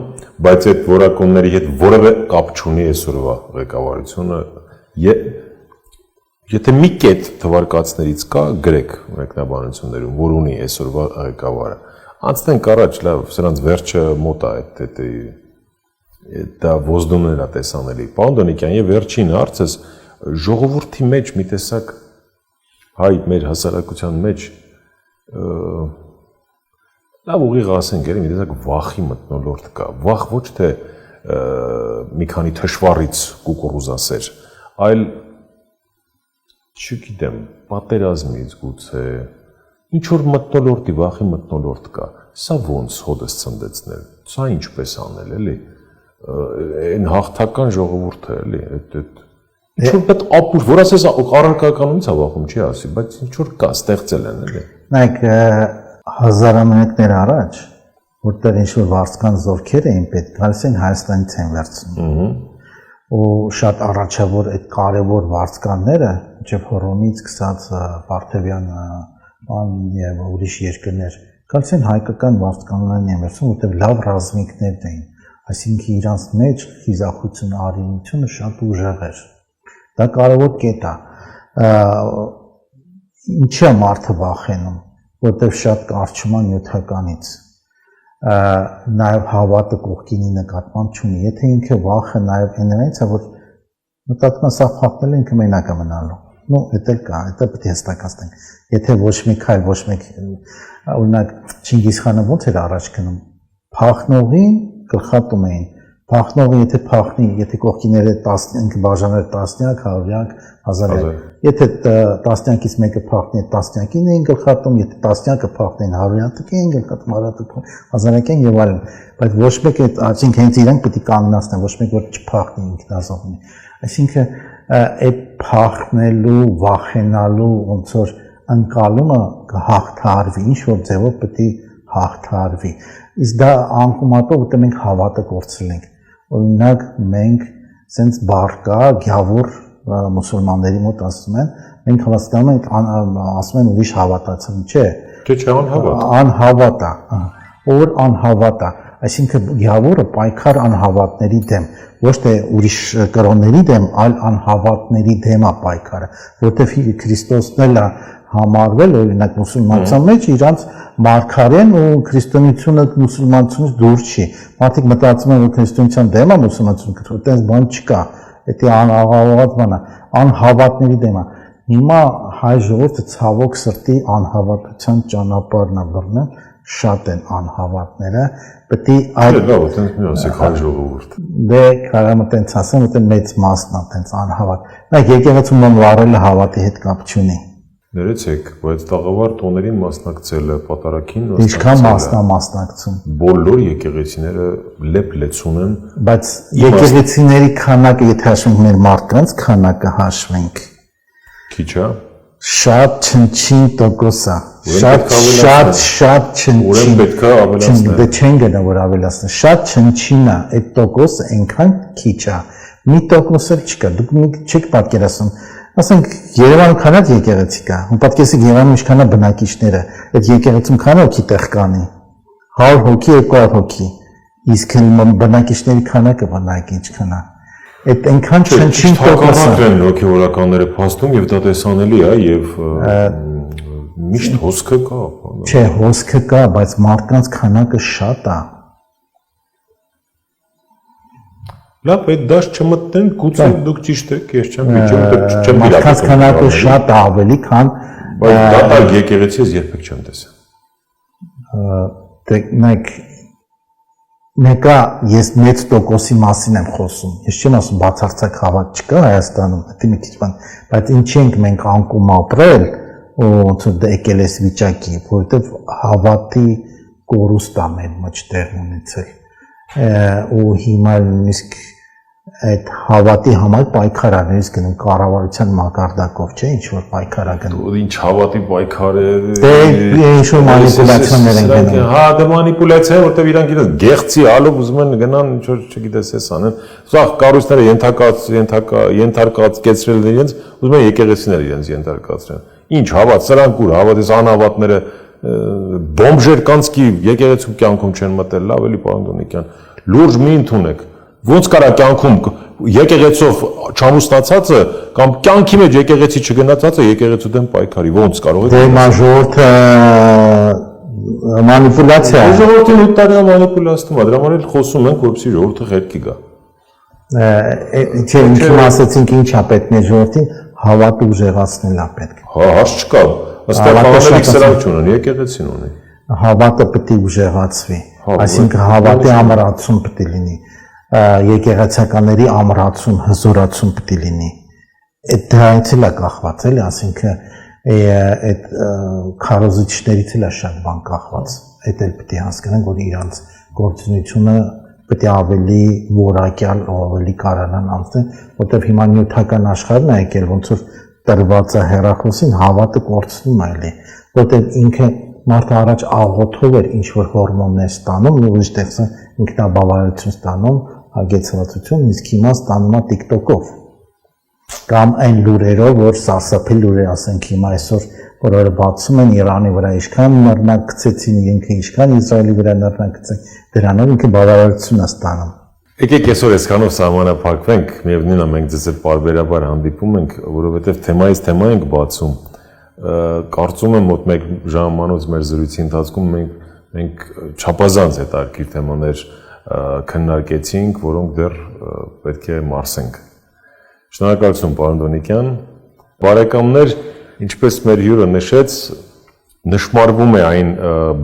բայց այդ որակումների հետ որևէ կապ չունի այսօրվա ղեկավարությունը։ Եթե մի կետ թվարկածներից կա, գրեք մեկնաբանություններում, որ ունի այսօրվա ղեկավարը։ Անցնենք առաջ, լավ, սրանց վերջը մոտ է, դա ոզդումներ է տեսանելի։ Պարոն Դոնիկյան, եւ վերջին հարցս ժողովրդի մեջ մի տեսակ հայ մեր հասարակության մեջ լավ ուղիղ ասենք, էլի մի տեսակ վախի մթնոլորտ կա։ Վախ ոչ թե մի քանի թշվառից կուկուռուզասեր, այլ չգիտեմ, պատերազմից գուցե ինչ որ մթնոլորտի, վախի մթնոլորտ կա։ Սա ոնց հոդս ցնդեցնել, սա ինչպես անել, էլի։ Այն հաղթական ժողովուրդը, էլի, ինչ որ պետք ապուր, որ ասես առարկականությունից հավախում չի ասի, բայց ինչ որ կա, ստեղծել են, էլի։ Նայեք, հազարամյակներ առաջ, որտեղ ինչ որ վարձկան զորքեր էին պետք, գալիս են Հայաստանից են վերցնում։ Ու շատ առաջավոր այդ կարևոր վարձկանները, ինչեւ Հռոմից սկսած Վարդևյան եւ ուրիշ երկրներ, գալիս են հայկական վարձկաններն են վերցնում, որտեղ լավ ռազմիկներ էին, այսինքն իրանց մեջ խիզախություն, արինությունը շատ ուժեղ էր։ Դա կարևոր կետ է։ Ինչի է մարդը վախենում, որտեղ շատ կարճում է նյութականից։ Նաև հավատը կողքինի նկատմամբ չունի։ Եթե ինքը վախը նաև այնից է, որ մտածում է սա փախնել է, ինքը մենակ է մնալու։ Ну, это կա, это պետք է հստակացնենք։ Եթե ոչ մի քայլ, ոչ մեկ, օրինակ Չինգիզ խանը ոնց էր առաջ գնում, փախնողին գլխատում էին։ Փախնողը եթե փախնի, եթե կողքիները 15 բաժաներ 10-նյակ, 100-նյակ, 1000-նյակ, եթե 10-նյակից մեկը փախնի, 10-նյակին էին գլխատում, եթե 10-նյակը փախնեն 100-նյակին էին գլխատում, 1000-նյակին եւ այլն, բայց ոչ մեկ այդ այսինքն հենց իրենք պետք է կանգնացնեն, ոչ մեկ որ չփախնի ինքնազոհնի։ Այսինքն այդ փախնելու, վախենալու ոնց որ ընկալումը կհաղթարվի, ինչ որ ձևով պետք է հաղթարվի։ Իսկ դա անկումատով, որտեղ մենք հավատը կորցրել ենք։ Օրինակ մենք sense բառ կա, գյավոր մուսուլմանների մոտ ասում են, մենք հավատում ենք, ասում են ուրիշ հավատացում, չէ։ Չէ, անհավատ։ Անհավատ է, որ անհավատ է, այսինքն գյավորը պայքար անհավատների դեմ, ոչ թե ուրիշ կրոնների դեմ, այլ անհավատների դեմ է պայքարը, որտեղ Քրիստոսն էլ է համարվել, օրինակ մուսուլմանության մեջ իրանց մարգարեն ու քրիստոնեությունը մուսուլմանությունից դուրս չի։ Մարդիկ մտածում են, որ քրիստոնեության դեմ է մուսուլմանությունը, այդպես բան չկա։ Դա անհավատ բան է, անհավատների դեմ է։ Հիմա հայ ժողովուրդը ցավոք սրտի անհավատության ճանապարհն է բռնել, շատ են անհավատները, պետք է այդ լավ, այդպես մի ասեք հայ ժողովուրդ։ Դե կարամ այդպես ասեմ, որ մեծ մասն է այդպես անհավատ։ Նա եկեղեցում վարելը հավատի հետ կապ չունի։ Ներեցեք, բայց տաղավար տոներին մասնակցելը, պատարագին Ինչքան մասնակցում։ Բոլոր եկեղեցիները լեփ-լեցուն են, բայց եկեղեցիների քանակը, եթե հաշվենք մեր մարդկանց քանակը հաշվենք, քիչ է։ Շատ չնչին տոկոս է։ Շատ չնչին։ Ուրեմն պետք է ավելացնել։ Դե չեն գնա որ ավելացնել։ Շատ չնչին է, այդ տոկոսը այնքան քիչ է։ Մի տոկոս էլ չկա։ Դուք չեք պատկերացնում։ Ասենք Երևանում քանած եկեղեցի կա։ Ու պատկերացրեք Երևանում ինչքան է բնակիչները։ Այդ եկեղեցում քան հոգի տեղ կանի։ 100 հոգի, 200 հոգի։ Իսկ բնակիչների քանակը բնակ ինչքան է։ Այդ այնքան չնչին տոկոս է։ Հոգևորականները փաստում եւ դա տեսանելի է եւ միշտ հոսքը կա։ Չէ, հոսքը կա, բայց մարդկանց քանակը շատ է։ Լավ, այդ դաշ չմտնեն, գուցե դուք ճիշտ եք, ես չեմ վիճում, մարդկանց քանակը շատ է ավելի, քան բայց դատարկ եկեղեցի ես երբեք չեմ տեսել։ Դե նայեք Մեկը ես մեծ տոկոսի մասին եմ խոսում։ Ես չեմ ասում բացարձակ հավատ չկա Հայաստանում, դա մի քիչ բան, բայց ինչի ենք մենք անկում ապրել, ու ոնց որ դա եկել էս վիճակի, որովհետև հավատի կորուստ է մեր մեջ տեղ ունեցել։ Ու հիմա նույնիսկ այդ հավատի համար պայքար է, նույնիսկ գնում կառավարության մակարդակով, չէ՞, ինչ որ պայքար է գնում։ Ինչ հավատի պայքար է։ Դե ինչ որ մանիպուլյացիաներ են գնում։ Հա, դա մանիպուլյացիա է, որտեղ իրանք իրենց գեղցի ալով ուզում են գնան ինչ որ չգիտես էս անեն։ Սա կառույցները ենթարկացկեցրել իրենց, ուզում են եկեղեցիները իրենց ենթարկացրեն։ Ինչ հավատ, սրանք ուր հավատես անհավատները բոմբժեր կանցքի եկեղեցու կյանքում չեն մտել, լավ էլի պարոն Դոնիկյան, լուրջ մի ընդունեք։ Ոնց կարա կյանքում եկեղեցով չամուսնացածը կամ կյանքի մեջ եկեղեցի չգնացածը եկեղեցու դեմ պայքարի, ոնց կարող է։ Դե մաժորտը մանիպուլյացիա է։ Ժողովրդին 8 տարի մանիպուլյացնում է, դրա համար էլ խոսում ենք, որպեսզի ժողովուրդը հետքի գա։ Չէ, ինքն ասացինք ինչա պետք է ժողովրդին հավատը ուժեղացնել է պետք։ Հա, հարց չկա։ Ըստեղ հավատալիք սրանք չունեն, եկեղեցին ունի։ Հավատը պետք է ուժեղացվի, այսինքն հավատի ամրացում պետք է լինի, եկեղեցականների ամրացում, հզորացում պետք է լինի։ Այդ դրանից էլ է կախված, էլի, այսինքն այդ քարոզիչներից էլ է շատ բան կախված։ Այդ էլ պետք է հասկանանք, որ իրանց գործունեությունը պետք է ավելի որակյալ, ավելի կարողանան անցնել, որտեղ հիմա նյութական աշխարհն է եկել, ոնց որ տրված է հեռախոսին, հավատը կորցնում է էլի, որտեղ ինքը մարդը առաջ աղոթով էր ինչ որ հորմոններ ստանում, ու ուրիշ տեղս ինքնաբավարարություն ստանում, հագեցվածություն, իսկ հիմա ստանում է TikTok-ով կամ այն լուրերով, որ սարսափել լուրեր, ասենք հիմա այսօր որը բացում են Իրանի վրա ինչքան նռնակ գցեցին, ինքը ինչքան Իսրայելի վրա նռնակ գցեցին, դրանով ինքը բավարարություն է ստանում։ Եկեք այսօր այսքանով սահմանափակվենք, միևնույն է մենք ձեզ հետ պարբերաբար հանդիպում ենք, որովհետև թեմայից թեմա ենք բացում։ Կարծում եմ մոտ 1 ժամանոց մեր զրույցի ընթացքում մենք չափազանց հետաքրքիր թեմաներ քննարկեցինք, որոնք դեռ պետք է մարսենք։ Շնորհակալություն, պարոն Դոնիկյան։ Բարեկամներ, ինչպես մեր հյուրը նշեց, նշмарվում է այն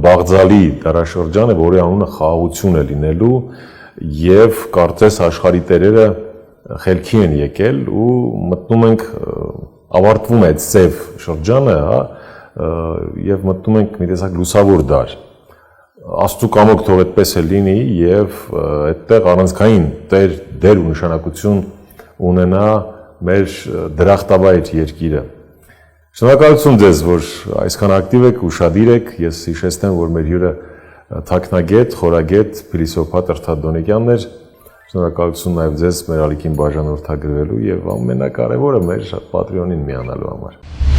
բաղձալի դարաշրջանը, որի անունը խաղաղություն է լինելու, եւ կարծես աշխարհի տերերը խելքի են եկել ու մտնում ենք ավարտվում է այդ սև շրջանը, հա, եւ մտնում ենք մի տեսակ լուսավոր դար։ Աստծո կամոք թող այդպես է լինի եւ այդտեղ առանցքային դեր ու նշանակություն ունենա մեր դրախտավայր երկիրը։ Շնորհակալություն ձեզ, որ այսքան ակտիվ եք, ուշադիր եք։ Ես հիշեցնեմ, որ մեր հյուրը թաքնագետ, խորագետ փիլիսոփա Տրթատ Դոնիկյանն էր։ Շնորհակալություն նաև ձեզ մեր ալիքին բաժանորդագրվելու եւ ամենակարևորը մեր Patreon-ին միանալու համար։